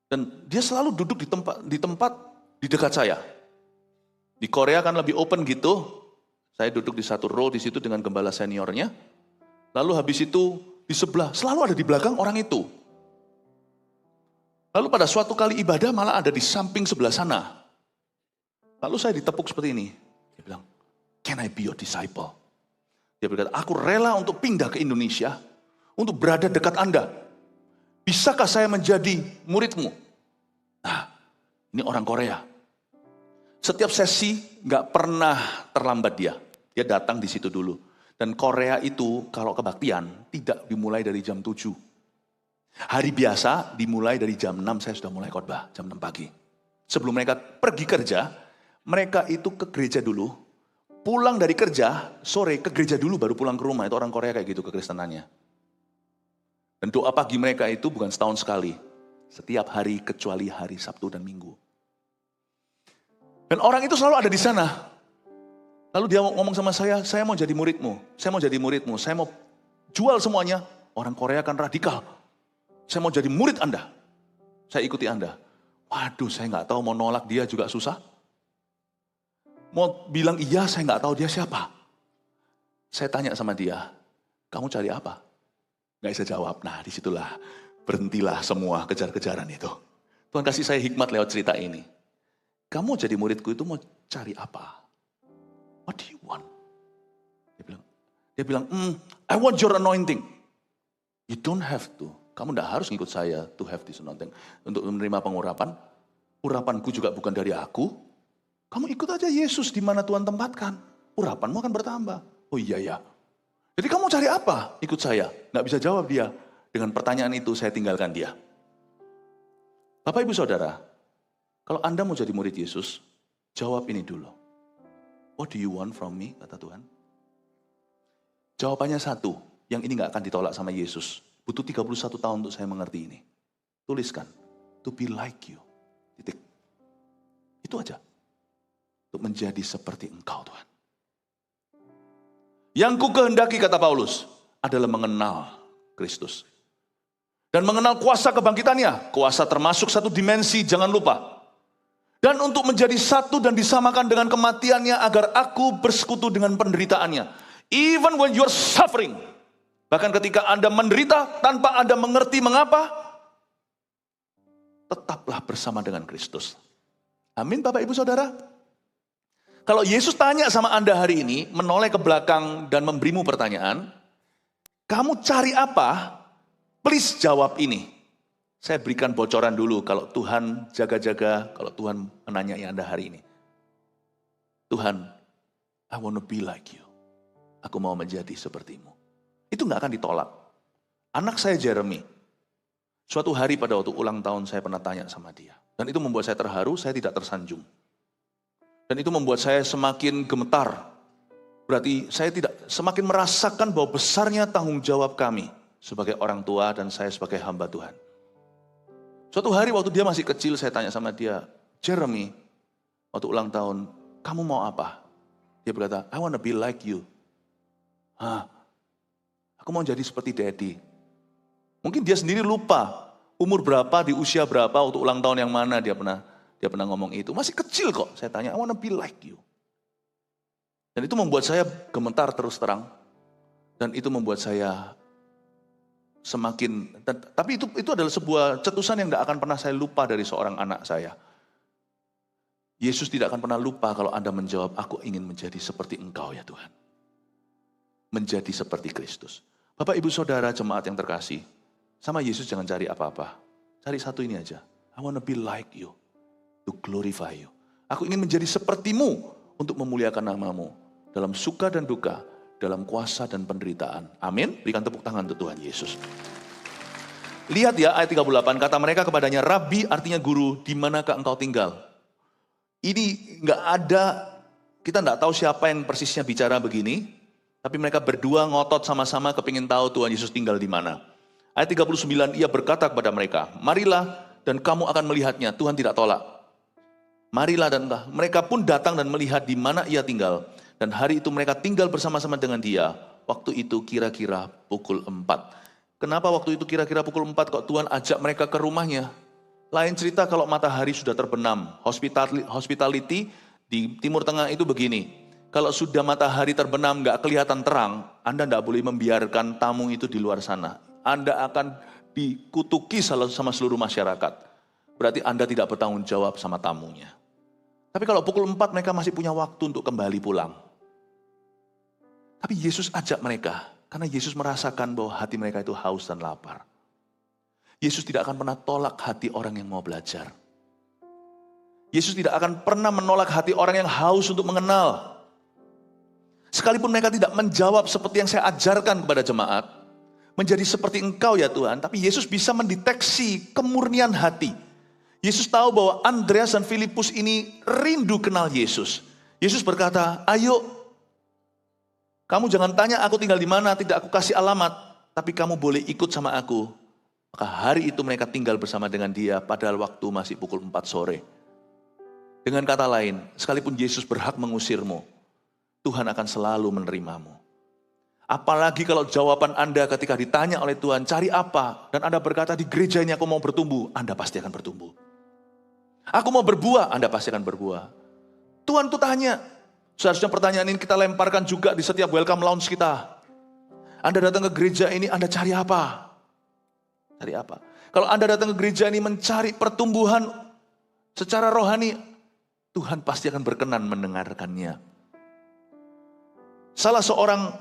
Dan dia selalu duduk di tempat di dekat saya. Di Korea kan lebih open gitu. Saya duduk di satu row di situ dengan gembala seniornya. Lalu habis itu di sebelah, selalu ada di belakang orang itu. Lalu pada suatu kali ibadah malah ada di samping sebelah sana. Lalu saya ditepuk seperti ini. Dia bilang, can I be your disciple? Dia berkata, aku rela untuk pindah ke Indonesia, untuk berada dekat Anda. Bisakah saya menjadi muridmu? Nah, ini orang Korea. Setiap sesi nggak pernah terlambat dia. Dia datang di situ dulu. Dan Korea itu kalau kebaktian tidak dimulai dari jam 7. Hari biasa dimulai dari jam 6 saya sudah mulai khotbah, jam 6 pagi. Sebelum mereka pergi kerja, Mereka itu ke gereja dulu, pulang dari kerja, sore ke gereja dulu baru pulang ke rumah. Itu orang Korea kayak gitu kekristenannya. Dan doa pagi mereka itu bukan setahun sekali. Setiap hari kecuali hari Sabtu dan Minggu. Dan orang itu selalu ada di sana. Lalu dia ngomong sama saya mau jadi muridmu, saya mau jadi muridmu, saya mau jual semuanya. Orang Korea kan radikal. Saya mau jadi murid Anda. Saya ikuti Anda. Waduh, saya nggak tahu, mau nolak dia juga susah. Mau bilang iya, saya nggak tahu dia siapa. Saya tanya sama dia, kamu cari apa? Nggak bisa jawab. Nah, disitulah berhentilah semua kejar-kejaran itu. Tuhan kasih saya hikmat lewat cerita ini. Kamu jadi muridku itu mau cari apa? What do you want? Dia bilang, I want your anointing. You don't have to. Kamu tidak harus ngikut saya to have this anointing. Untuk menerima pengurapan. Urapanku juga bukan dari aku. Kamu ikut aja Yesus di mana Tuhan tempatkan. Urapanmu akan bertambah. Oh iya ya. Jadi kamu cari apa? Ikut saya. Nggak bisa jawab dia. Dengan pertanyaan itu saya tinggalkan dia. Bapak Ibu Saudara, kalau Anda mau jadi murid Yesus, jawab ini dulu. What do you want from me? Kata Tuhan. Jawabannya satu, yang ini nggak akan ditolak sama Yesus. Butuh 31 tahun untuk saya mengerti ini. Tuliskan, to be like you. Titik. Itu aja. Untuk menjadi seperti Engkau, Tuhan. Yang ku kehendaki, kata Paulus, adalah mengenal Kristus. Dan mengenal kuasa kebangkitannya. Kuasa termasuk satu dimensi, jangan lupa. Dan untuk menjadi satu dan disamakan dengan kematiannya agar aku bersekutu dengan penderitaannya. Even when you are suffering. Bahkan ketika Anda menderita tanpa Anda mengerti mengapa. Tetaplah bersama dengan Kristus. Amin Bapak Ibu Saudara. Kalau Yesus tanya sama Anda hari ini, menoleh ke belakang dan memberimu pertanyaan. Kamu cari apa? Please jawab ini. Saya berikan bocoran dulu kalau Tuhan jaga-jaga, kalau Tuhan menanyai Anda hari ini. Tuhan, I want to be like you. Aku mau menjadi sepertimu. Itu gak akan ditolak. Anak saya Jeremy, suatu hari pada waktu ulang tahun saya pernah tanya sama dia. Dan itu membuat saya terharu, saya tidak tersanjung. Dan itu membuat saya semakin gemetar. Berarti saya tidak semakin merasakan bahwa besarnya tanggung jawab kami sebagai orang tua dan saya sebagai hamba Tuhan. Suatu hari waktu dia masih kecil, saya tanya sama dia, Jeremy, waktu ulang tahun, kamu mau apa? Dia berkata, I want to be like you. Aku mau jadi seperti Daddy. Mungkin dia sendiri lupa umur berapa, di usia berapa, waktu ulang tahun yang mana dia pernah ngomong itu. Masih kecil kok. Saya tanya, I want to be like you. Dan itu membuat saya gemetar terus terang. Dan itu membuat saya semakin, tapi itu adalah sebuah cetusan yang tidak akan pernah saya lupa dari seorang anak saya. Yesus tidak akan pernah lupa kalau Anda menjawab, aku ingin menjadi seperti Engkau ya Tuhan. Menjadi seperti Kristus. Bapak Ibu Saudara jemaat yang terkasih, sama Yesus jangan cari apa-apa. Cari satu ini aja. I want to be like you, to glorify you. Aku ingin menjadi sepertimu untuk memuliakan namamu. Dalam suka dan duka, dalam kuasa dan penderitaan. Amin. Berikan tepuk tangan untuk Tuhan Yesus. Lihat ya ayat 38, kata mereka kepadanya, Rabi artinya guru, di manakah engkau tinggal? Ini nggak ada, kita nggak tahu siapa yang persisnya bicara begini, tapi mereka berdua ngotot sama-sama kepingin tahu Tuhan Yesus tinggal di mana. Ayat 39, ia berkata kepada mereka, marilah dan kamu akan melihatnya. Tuhan tidak tolak. Marilah dan mereka pun datang dan melihat di mana ia tinggal. Dan hari itu mereka tinggal bersama-sama dengan dia. Waktu itu kira-kira pukul 4. Kenapa waktu itu kira-kira pukul 4 kok Tuhan ajak mereka ke rumahnya? Lain cerita kalau matahari sudah terbenam. Hospitality di Timur Tengah itu begini. Kalau sudah matahari terbenam gak kelihatan terang, Anda gak boleh membiarkan tamu itu di luar sana. Anda akan dikutuki sama seluruh masyarakat. Berarti Anda tidak bertanggung jawab sama tamunya. Tapi kalau pukul 4 mereka masih punya waktu untuk kembali pulang. Tapi Yesus ajak mereka, karena Yesus merasakan bahwa hati mereka itu haus dan lapar. Yesus tidak akan pernah tolak hati orang yang mau belajar. Yesus tidak akan pernah menolak hati orang yang haus untuk mengenal. Sekalipun mereka tidak menjawab seperti yang saya ajarkan kepada jemaat, menjadi seperti Engkau ya Tuhan, tapi Yesus bisa mendeteksi kemurnian hati. Yesus tahu bahwa Andreas dan Filipus ini rindu kenal Yesus. Yesus berkata, ayo, kamu jangan tanya aku tinggal di mana, tidak aku kasih alamat, tapi kamu boleh ikut sama aku. Maka hari itu mereka tinggal bersama dengan dia, padahal waktu masih pukul 4 sore. Dengan kata lain, sekalipun Yesus berhak mengusirmu, Tuhan akan selalu menerimamu. Apalagi kalau jawaban Anda ketika ditanya oleh Tuhan, cari apa? Dan Anda berkata, di gereja ini aku mau bertumbuh, Anda pasti akan bertumbuh. Aku mau berbuah, Anda pasti akan berbuah. Tuhan tuh tanya, seharusnya pertanyaan ini kita lemparkan juga di setiap welcome lounge kita. Anda datang ke gereja ini, Anda cari apa? Cari apa? Kalau Anda datang ke gereja ini mencari pertumbuhan secara rohani, Tuhan pasti akan berkenan mendengarkannya. Salah seorang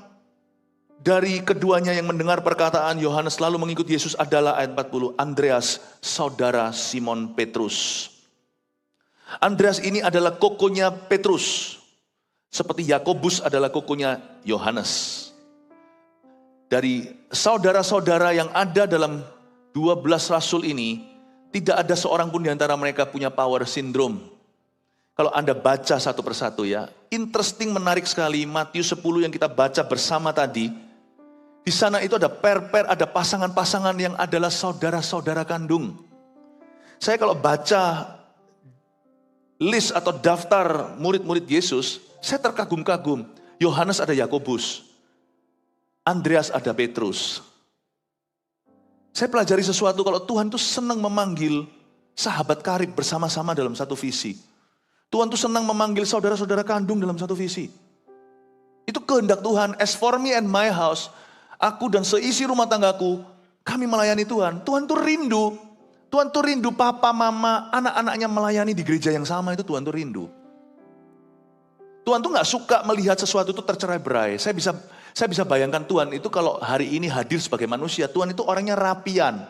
dari keduanya yang mendengar perkataan Yohanes lalu mengikut Yesus adalah ayat 40, Andreas, saudara Simon Petrus. Andreas ini adalah kokonya Petrus, seperti Yakobus adalah kokonya Yohanes. Dari saudara-saudara yang ada dalam 12 rasul ini, tidak ada seorang pun di antara mereka punya power syndrome. Kalau Anda baca satu persatu ya, interesting, menarik sekali, Matius 10 yang kita baca bersama tadi, di sana itu ada per-per, ada pasangan-pasangan yang adalah saudara-saudara kandung. Saya kalau baca list atau daftar murid-murid Yesus, saya terkagum-kagum. Yohanes ada Yakobus, Andreas ada Petrus. Saya pelajari sesuatu kalau Tuhan tuh senang memanggil sahabat karib bersama-sama dalam satu visi. Tuhan tuh senang memanggil saudara-saudara kandung dalam satu visi. Itu kehendak Tuhan. As for me and my house, aku dan seisi rumah tanggaku, kami melayani Tuhan. Tuhan tuh rindu. Tuhan tuh rindu papa, mama, anak-anaknya melayani di gereja yang sama, itu Tuhan tuh rindu. Tuhan tuh gak suka melihat sesuatu itu tercerai-berai. Saya bisa bayangkan Tuhan itu kalau hari ini hadir sebagai manusia, Tuhan itu orangnya rapian.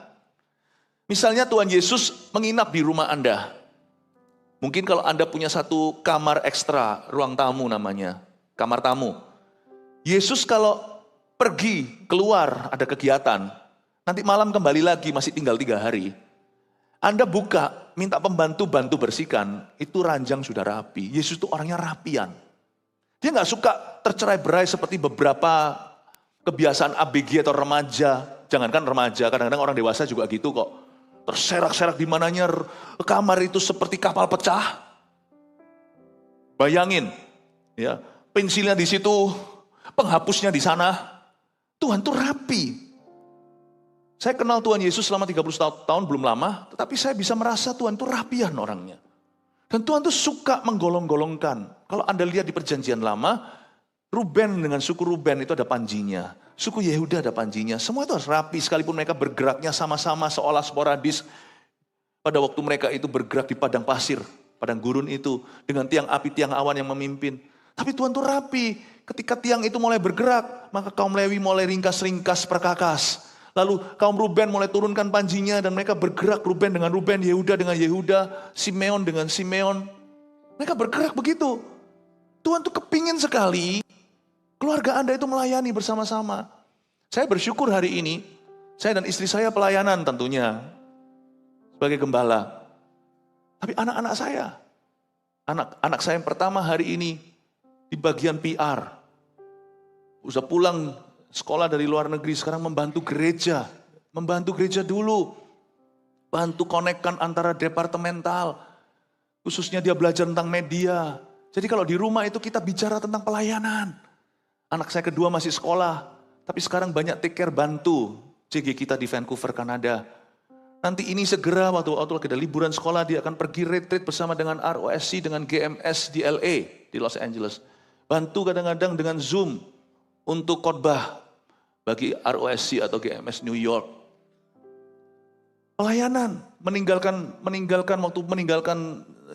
Misalnya Tuhan Yesus menginap di rumah Anda. Mungkin kalau Anda punya satu kamar ekstra, ruang tamu namanya, kamar tamu. Yesus kalau pergi, keluar, ada kegiatan, nanti malam kembali lagi, masih tinggal 3 hari. Anda buka, minta pembantu bantu bersihkan, itu ranjang sudah rapi. Yesus itu orangnya rapian. Dia gak suka tercerai-berai seperti beberapa kebiasaan ABG atau remaja. Jangankan remaja, kadang-kadang orang dewasa juga gitu kok. Terserak-serak di mananya, kamar itu seperti kapal pecah. Bayangin, ya, pensilnya di situ, penghapusnya di sana. Tuhan tuh rapi. Saya kenal Tuhan Yesus selama 30 tahun belum lama, tetapi saya bisa merasa Tuhan tuh rapian orangnya. Dan Tuhan tuh suka menggolong-golongkan. Kalau Anda lihat di perjanjian lama, Ruben dengan suku Ruben itu ada panjinya. Suku Yehuda ada panjinya. Semua itu harus rapi, sekalipun mereka bergeraknya sama-sama seolah sporadis. Pada waktu mereka itu bergerak di padang pasir, padang gurun itu, dengan tiang api, tiang awan yang memimpin. Tapi Tuhan tuh rapi. Ketika tiang itu mulai bergerak, maka kaum Lewi mulai ringkas-ringkas perkakas. Lalu kaum Ruben mulai turunkan panjinya dan mereka bergerak, Ruben dengan Ruben, Yehuda dengan Yehuda, Simeon dengan Simeon. Mereka bergerak begitu. Tuhan tuh kepingin sekali keluarga Anda itu melayani bersama-sama. Saya bersyukur hari ini, saya dan istri saya pelayanan tentunya sebagai gembala. Tapi anak-anak saya, anak saya yang pertama hari ini di bagian PR. Udah pulang sekolah dari luar negeri, sekarang membantu gereja dulu. Bantu konekkan antara departemental, khususnya dia belajar tentang media. Jadi kalau di rumah itu kita bicara tentang pelayanan. Anak saya kedua masih sekolah, tapi sekarang banyak take care bantu CG kita di Vancouver, Kanada. Nanti ini segera waktu ada liburan sekolah, dia akan pergi retreat bersama dengan ROSC, dengan GMS di LA, di Los Angeles. Bantu kadang-kadang dengan Zoom untuk khotbah bagi ROSC atau GMS New York. Pelayanan, meninggalkan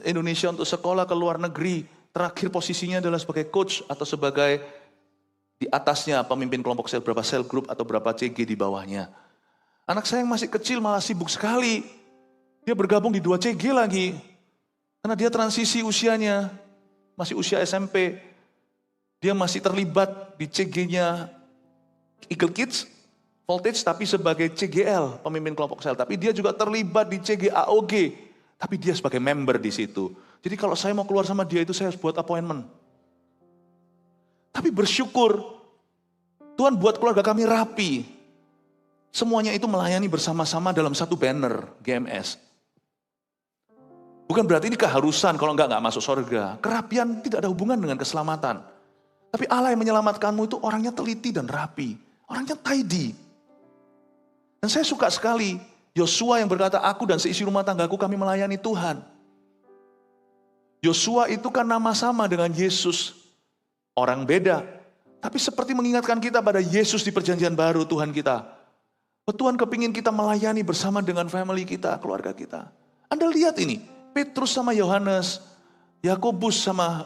Indonesia untuk sekolah ke luar negeri. Terakhir posisinya adalah sebagai coach atau sebagai di atasnya pemimpin kelompok sel, berapa sel group atau berapa CG di bawahnya. Anak saya yang masih kecil malah sibuk sekali. Dia bergabung di 2 CG lagi. Karena dia transisi usianya, masih usia SMP. Dia masih terlibat di CG-nya Eagle Kids, Voltage, tapi sebagai CGL, pemimpin kelompok sel. Tapi dia juga terlibat di CG AOG, Tapi dia sebagai member di situ. Jadi kalau saya mau keluar sama dia itu saya harus buat appointment. Tapi bersyukur, Tuhan buat keluarga kami rapi. Semuanya itu melayani bersama-sama dalam satu banner GMS. Bukan berarti ini keharusan, kalau enggak masuk surga. Kerapian tidak ada hubungan dengan keselamatan. Tapi Allah yang menyelamatkanmu itu orangnya teliti dan rapi. Orangnya tidy. Dan saya suka sekali Yosua yang berkata, aku dan seisi rumah tanggaku kami melayani Tuhan. Yosua itu kan nama sama dengan Yesus. Orang beda. Tapi seperti mengingatkan kita pada Yesus di perjanjian baru Tuhan kita. Tuhan kepingin kita melayani bersama dengan family kita, keluarga kita. Anda lihat ini. Petrus sama Yohanes, Yakobus sama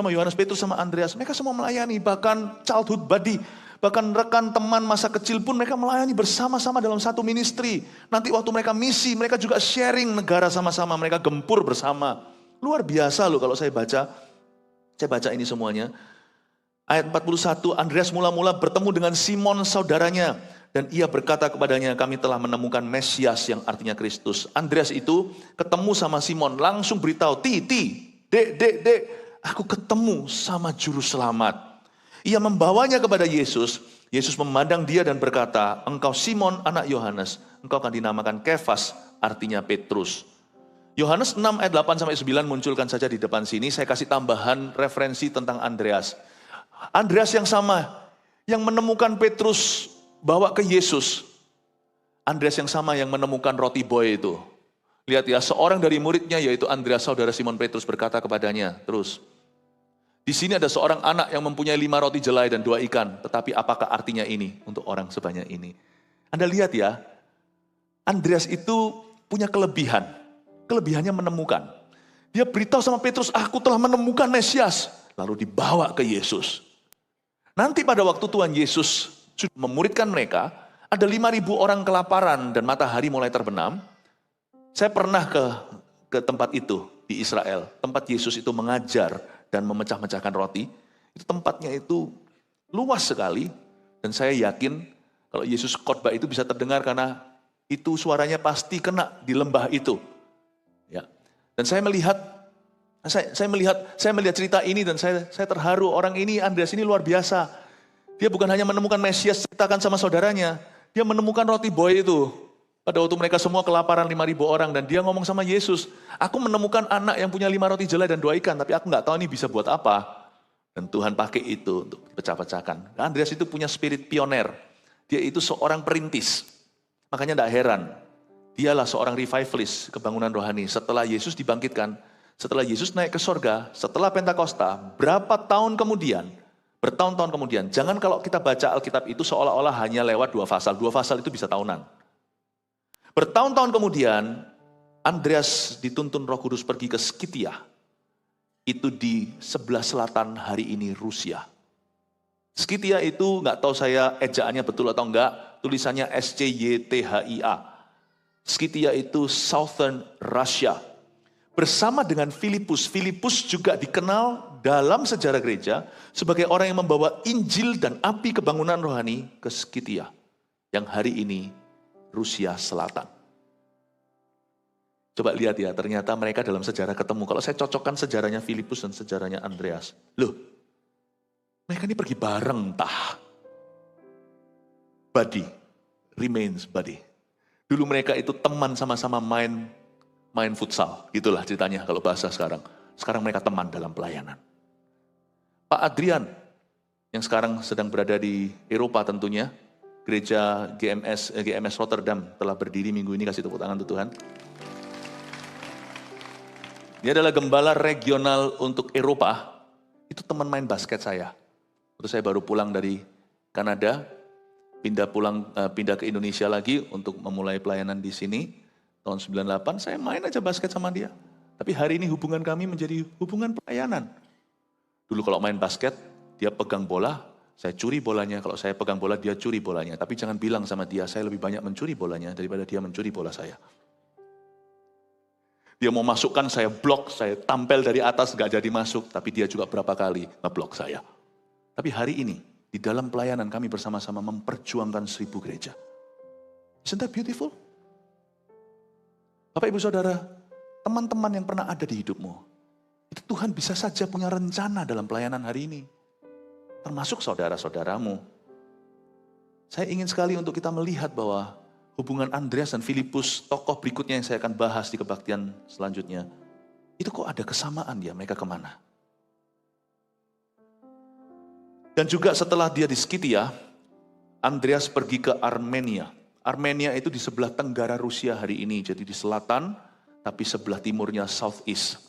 Yohanes, Petrus sama Andreas, mereka semua melayani, bahkan childhood buddy, bahkan rekan teman masa kecil pun mereka melayani bersama-sama dalam satu ministry. Nanti waktu mereka misi, mereka juga sharing negara sama-sama, mereka gempur bersama. Luar biasa loh kalau saya baca ini semuanya. Ayat 41, Andreas mula-mula bertemu dengan Simon saudaranya. Dan ia berkata kepadanya, kami telah menemukan Mesias yang artinya Kristus. Andreas itu ketemu sama Simon, langsung beritahu, dek, aku ketemu sama juru selamat. Ia membawanya kepada Yesus. Yesus memandang dia dan berkata, engkau Simon anak Yohanes, engkau akan dinamakan Kefas, artinya Petrus. Yohanes 6 ayat 8-9 munculkan saja di depan sini, saya kasih tambahan referensi tentang Andreas. Andreas yang sama, yang menemukan Petrus, bawa ke Yesus. Andreas yang sama yang menemukan roti boy itu. Lihat ya, seorang dari muridnya yaitu Andreas saudara Simon Petrus berkata kepadanya, terus. Di sini ada seorang anak yang mempunyai 5 roti jelai dan 2 ikan. Tetapi apakah artinya ini untuk orang sebanyak ini? Anda lihat ya, Andreas itu punya kelebihan. Kelebihannya menemukan. Dia beritahu sama Petrus, aku telah menemukan Mesias. Lalu dibawa ke Yesus. Nanti pada waktu Tuhan Yesus sudah memuridkan mereka, ada 5.000 orang kelaparan dan matahari mulai terbenam. Saya pernah ke tempat itu di Israel, tempat Yesus itu mengajar dan memecah-mecahkan roti. Itu tempatnya itu luas sekali dan saya yakin kalau Yesus khotbah itu bisa terdengar karena itu suaranya pasti kena di lembah itu. Ya. Dan saya melihat cerita ini dan saya terharu, orang ini Andreas ini luar biasa. Dia bukan hanya menemukan Mesias ceritakan sama saudaranya. Dia menemukan roti boy itu. Pada waktu mereka semua kelaparan 5.000 orang. Dan dia ngomong sama Yesus. Aku menemukan anak yang punya 5 roti jelai dan 2 ikan. Tapi aku gak tahu ini bisa buat apa. Dan Tuhan pakai itu untuk pecah-pecahkan. Andreas itu punya spirit pioner. Dia itu seorang perintis. Makanya gak heran. Dialah seorang revivalist kebangunan rohani. Setelah Yesus dibangkitkan. Setelah Yesus naik ke sorga. Setelah Pentakosta. Berapa tahun kemudian. Bertahun-tahun kemudian, jangan kalau kita baca Alkitab itu seolah-olah hanya lewat 2 pasal. 2 pasal itu bisa tahunan. Bertahun-tahun kemudian, Andreas dituntun Roh Kudus pergi ke Skitia. Itu di sebelah selatan hari ini Rusia. Skitia itu nggak tahu saya ejaannya betul atau enggak, tulisannya SCYTHIA. Skitia itu Southern Russia. Bersama dengan Filipus. Filipus juga dikenal dalam sejarah gereja sebagai orang yang membawa Injil dan api kebangunan rohani ke Skitia. Yang hari ini Rusia Selatan. Coba lihat ya, ternyata mereka dalam sejarah ketemu. Kalau saya cocokkan sejarahnya Filipus dan sejarahnya Andreas. Loh, mereka ini pergi bareng entah. Buddy, remains buddy. Dulu mereka itu teman sama-sama main futsal, gitulah ceritanya kalau bahasa sekarang. Sekarang mereka teman dalam pelayanan. Pak Adrian, yang sekarang sedang berada di Eropa tentunya, gereja GMS Rotterdam telah berdiri minggu ini, kasih tepuk tangan untuk Tuhan. Dia adalah gembala regional untuk Eropa, itu teman main basket saya. Waktu saya baru pulang dari Kanada, pindah ke Indonesia lagi untuk memulai pelayanan di sini. Tahun 98 saya main aja basket sama dia. Tapi hari ini hubungan kami menjadi hubungan pelayanan. Dulu kalau main basket, dia pegang bola, saya curi bolanya. Kalau saya pegang bola, dia curi bolanya. Tapi jangan bilang sama dia, saya lebih banyak mencuri bolanya daripada dia mencuri bola saya. Dia mau masukkan, saya blok, saya tampil dari atas, gak jadi masuk. Tapi dia juga berapa kali ngeblok saya. Tapi hari ini, di dalam pelayanan kami bersama-sama memperjuangkan 1000 gereja. Isn't that beautiful? Bapak Ibu Saudara, teman-teman yang pernah ada di hidupmu, itu Tuhan bisa saja punya rencana dalam pelayanan hari ini. Termasuk saudara-saudaramu. Saya ingin sekali untuk kita melihat bahwa hubungan Andreas dan Filipus, tokoh berikutnya yang saya akan bahas di kebaktian selanjutnya, itu kok ada kesamaan ya, mereka kemana? Dan juga setelah dia di Skitia, Andreas pergi ke Armenia. Armenia itu di sebelah tenggara Rusia hari ini, jadi di selatan, tapi sebelah timurnya southeast.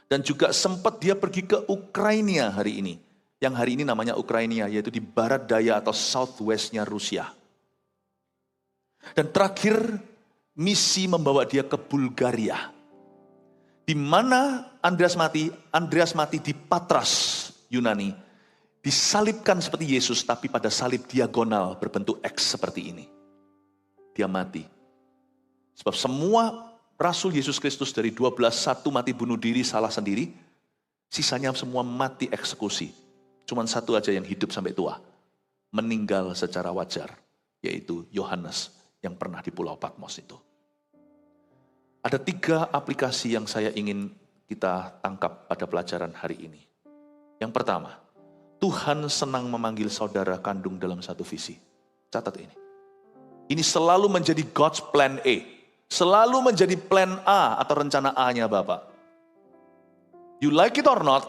Dan juga sempat dia pergi ke Ukraina hari ini, yang hari ini namanya Ukraina, yaitu di barat daya atau southwestnya Rusia. Dan terakhir, misi membawa dia ke Bulgaria. Di mana Andreas mati? Andreas mati di Patras, Yunani. Disalibkan seperti Yesus, tapi pada salib diagonal berbentuk X seperti ini. Dia mati. Sebab semua Rasul Yesus Kristus dari 12, satu mati bunuh diri, salah sendiri. Sisanya semua mati eksekusi. Cuman satu aja yang hidup sampai tua. Meninggal secara wajar. Yaitu Yohanes yang pernah di Pulau Patmos itu. Ada 3 aplikasi yang saya ingin kita tangkap pada pelajaran hari ini. Yang pertama, Tuhan senang memanggil saudara kandung dalam satu visi. Catat ini. Ini selalu menjadi God's plan A. Selalu menjadi plan A atau rencana A-nya Bapak. You like it or not,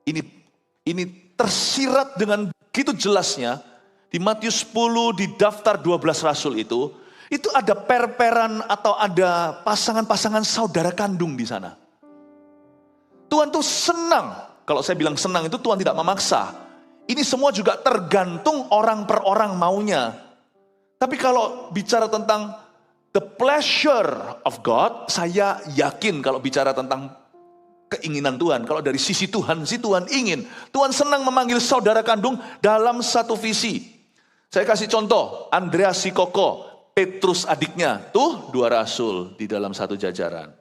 ini tersirat dengan begitu jelasnya di Matius 10 di daftar 12 rasul itu ada perperan atau ada pasangan-pasangan saudara kandung di sana. Tuhan tuh senang. Kalau saya bilang senang itu Tuhan tidak memaksa. Ini semua juga tergantung orang per orang maunya. Tapi kalau bicara tentang the pleasure of God, saya yakin kalau bicara tentang keinginan Tuhan. Kalau dari sisi Tuhan ingin. Tuhan senang memanggil saudara kandung dalam satu visi. Saya kasih contoh, Andreas si Koko, Petrus adiknya. Tuh 2 rasul di dalam satu jajaran.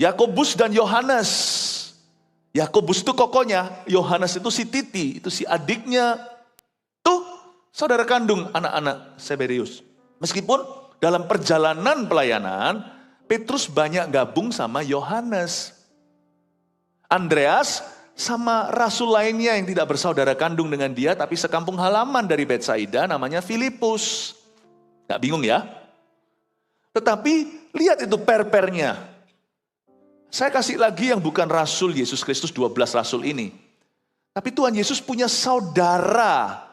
Yakobus dan Yohanes. Yakobus itu kokonya, Yohanes itu si Titi, itu si adiknya. Tuh, saudara kandung anak-anak Seberius. Meskipun dalam perjalanan pelayanan, Petrus banyak gabung sama Yohanes. Andreas sama rasul lainnya yang tidak bersaudara kandung dengan dia, tapi sekampung halaman dari Betsaida namanya Filipus. Gak bingung ya? Tetapi lihat itu perpernya. Saya kasih lagi yang bukan Rasul Yesus Kristus 12 Rasul ini. Tapi Tuhan Yesus punya saudara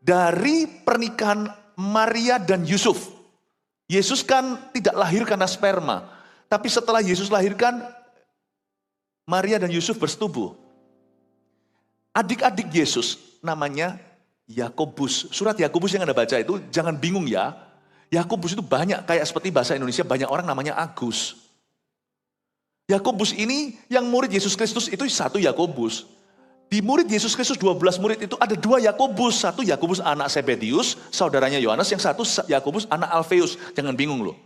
dari pernikahan Maria dan Yusuf. Yesus kan tidak lahir karena sperma. Tapi setelah Yesus lahirkan, Maria dan Yusuf bersetubuh. Adik-adik Yesus namanya Yakobus. Surat Yakobus yang Anda baca itu jangan bingung ya. Yakobus itu banyak, kayak seperti bahasa Indonesia banyak orang namanya Agus. Yakobus ini yang murid Yesus Kristus itu satu Yakobus. Di murid Yesus Kristus 12 murid itu ada 2 Yakobus. Satu Yakobus anak Sebedius, saudaranya Yohanes. Yang satu Yakobus anak Alfeus. Jangan bingung loh.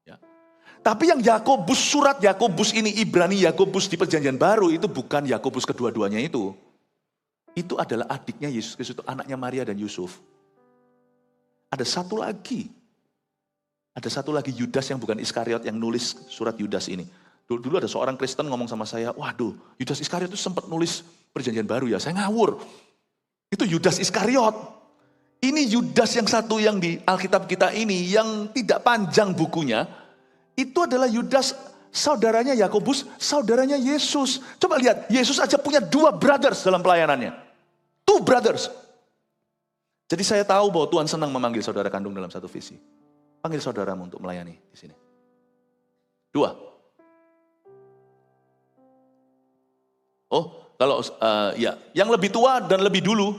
Ya. Tapi yang Yakobus, surat Yakobus ini, Ibrani Yakobus di perjanjian baru itu bukan Yakobus kedua-duanya itu. Itu adalah adiknya Yesus Kristus, anaknya Maria dan Yusuf. Ada satu lagi. Ada satu lagi Yudas yang bukan Iskariot yang nulis surat Yudas ini. Dulu ada seorang Kristen ngomong sama saya, waduh Yudas Iskariot itu sempat nulis perjanjian baru ya. Saya ngawur. Itu Yudas Iskariot. Ini Yudas yang satu yang di Alkitab kita ini yang tidak panjang bukunya. Itu adalah Yudas saudaranya Yakobus, saudaranya Yesus. Coba lihat, Yesus aja punya 2 brothers dalam pelayanannya. 2 brothers. Jadi saya tahu bahwa Tuhan senang memanggil saudara kandung dalam satu visi. Panggil saudaramu untuk melayani di sini. 2. Oh, kalau yang lebih tua dan lebih dulu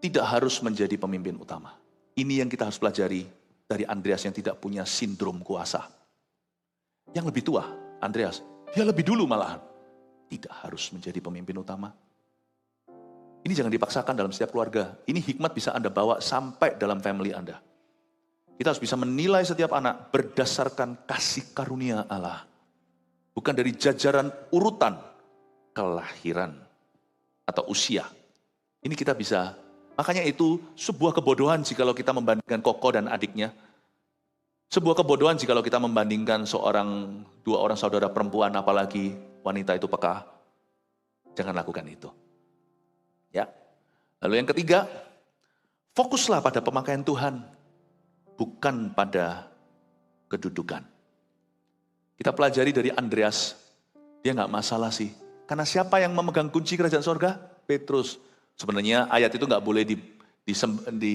tidak harus menjadi pemimpin utama. Ini yang kita harus pelajari dari Andreas yang tidak punya sindrom kuasa. Yang lebih tua, Andreas, dia lebih dulu malahan. Tidak harus menjadi pemimpin utama. Ini jangan dipaksakan dalam setiap keluarga. Ini hikmat bisa Anda bawa sampai dalam family Anda. Kita harus bisa menilai setiap anak berdasarkan kasih karunia Allah. Bukan dari jajaran urutan kelahiran atau usia. Ini kita bisa, makanya itu sebuah kebodohan jikalau kita membandingkan Koko dan adiknya. Sebuah kebodohan jikalau kita membandingkan dua orang saudara perempuan, apalagi wanita itu peka. Jangan lakukan itu. Ya. Lalu yang ketiga, fokuslah pada pemakaian Tuhan, bukan pada kedudukan. Kita pelajari dari Andreas, dia nggak masalah sih. Karena siapa yang memegang kunci kerajaan sorga? Petrus. Sebenarnya ayat itu nggak boleh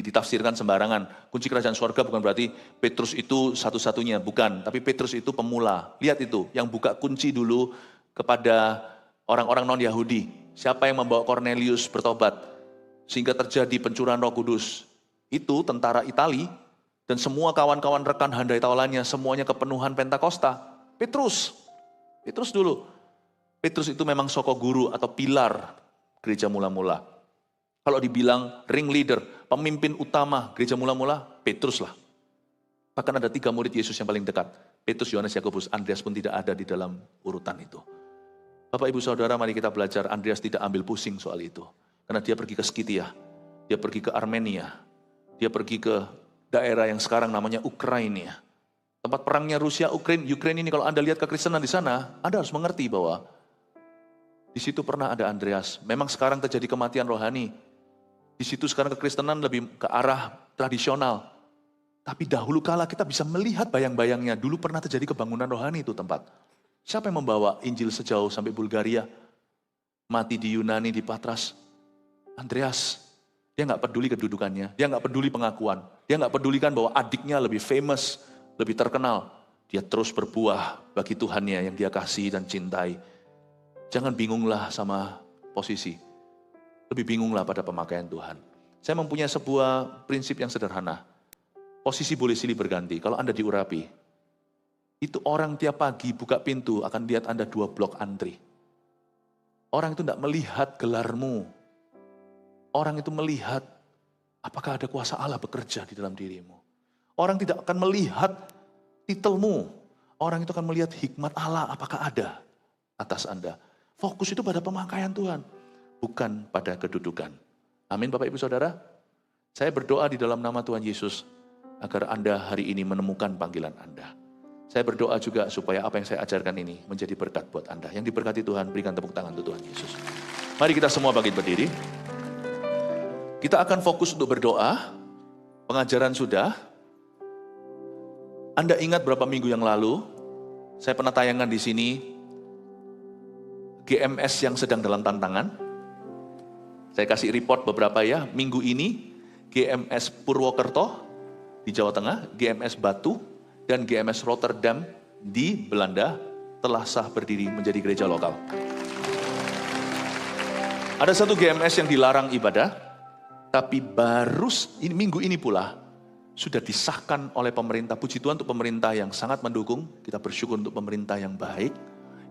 ditafsirkan sembarangan. Kunci kerajaan sorga bukan berarti Petrus itu satu-satunya, bukan. Tapi Petrus itu pemula. Lihat itu, yang buka kunci dulu kepada orang-orang non-Yahudi. Siapa yang membawa Cornelius bertobat sehingga terjadi pencurahan Roh Kudus? Itu tentara Itali dan semua kawan-kawan rekan handai taulannya, semuanya kepenuhan Pentakosta. Petrus dulu. Petrus itu memang soko guru atau pilar gereja mula-mula. Kalau dibilang ring leader, pemimpin utama gereja mula-mula, Petrus lah. Bahkan ada 3 murid Yesus yang paling dekat. Petrus, Yohanes, Yakobus, Andreas pun tidak ada di dalam urutan itu. Bapak, Ibu, Saudara, mari kita belajar. Andreas tidak ambil pusing soal itu. Karena dia pergi ke Skitia, dia pergi ke Armenia, dia pergi ke daerah yang sekarang namanya Ukraina. Tempat perangnya Rusia, Ukraina ini kalau Anda lihat kekristenan di sana, Anda harus mengerti bahwa di situ pernah ada Andreas. Memang sekarang terjadi kematian rohani. Di situ sekarang kekristenan lebih ke arah tradisional. Tapi dahulu kala kita bisa melihat bayang-bayangnya. Dulu pernah terjadi kebangunan rohani itu tempat. Siapa yang membawa Injil sejauh sampai Bulgaria? Mati di Yunani, di Patras. Andreas. Dia nggak peduli kedudukannya. Dia nggak peduli pengakuan. Dia nggak pedulikan bahwa adiknya lebih famous, lebih terkenal. Dia terus berbuah bagi Tuhannya yang dia kasih dan cintai. Jangan bingunglah sama posisi. Lebih bingunglah pada pemakaian Tuhan. Saya mempunyai sebuah prinsip yang sederhana. Posisi boleh silih berganti. Kalau Anda diurapi, itu orang tiap pagi buka pintu akan lihat Anda 2 blok antri. Orang itu tidak melihat gelarmu. Orang itu melihat apakah ada kuasa Allah bekerja di dalam dirimu. Orang tidak akan melihat titelmu. Orang itu akan melihat hikmat Allah apakah ada atas Anda. Fokus itu pada pemakaian Tuhan, bukan pada kedudukan. Amin, Bapak, Ibu, Saudara. Saya berdoa di dalam nama Tuhan Yesus agar Anda hari ini menemukan panggilan Anda. Saya berdoa juga supaya apa yang saya ajarkan ini menjadi berkat buat Anda. Yang diberkati Tuhan, berikan tepuk tangan untuk Tuhan Yesus. Mari kita semua bangkit berdiri. Kita akan fokus untuk berdoa. Pengajaran sudah. Anda ingat berapa minggu yang lalu, saya pernah tayangkan di sini, GMS yang sedang dalam tantangan. Saya kasih report beberapa ya, minggu ini GMS Purwokerto di Jawa Tengah, GMS Batu, dan GMS Rotterdam di Belanda telah sah berdiri menjadi gereja lokal. Ada satu GMS yang dilarang ibadah, tapi baru minggu ini pula sudah disahkan oleh pemerintah. Puji Tuhan untuk pemerintah yang sangat mendukung, kita bersyukur untuk pemerintah yang baik,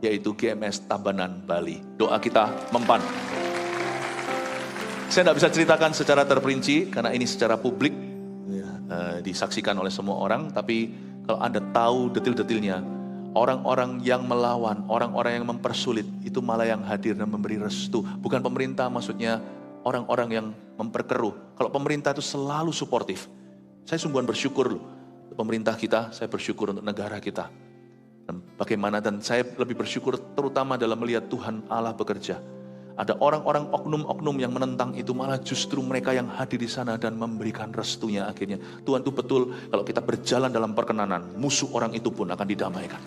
yaitu GMS Tabanan Bali. Doa kita mempan. Saya tidak bisa ceritakan secara terperinci karena ini secara publik disaksikan oleh semua orang. Tapi kalau Anda tahu detil-detilnya, orang-orang yang melawan, orang-orang yang mempersulit, itu malah yang hadir dan memberi restu. Bukan pemerintah, maksudnya orang-orang yang memperkeruh. Kalau pemerintah itu selalu suportif. Saya sungguhan bersyukur loh, pemerintah kita, saya bersyukur untuk negara kita. Dan bagaimana, dan saya lebih bersyukur terutama dalam melihat Tuhan Allah bekerja. Ada orang-orang oknum-oknum yang menentang itu, malah justru mereka yang hadir di sana dan memberikan restunya akhirnya. Tuhan itu betul, kalau kita berjalan dalam perkenanan, musuh orang itu pun akan didamaikan.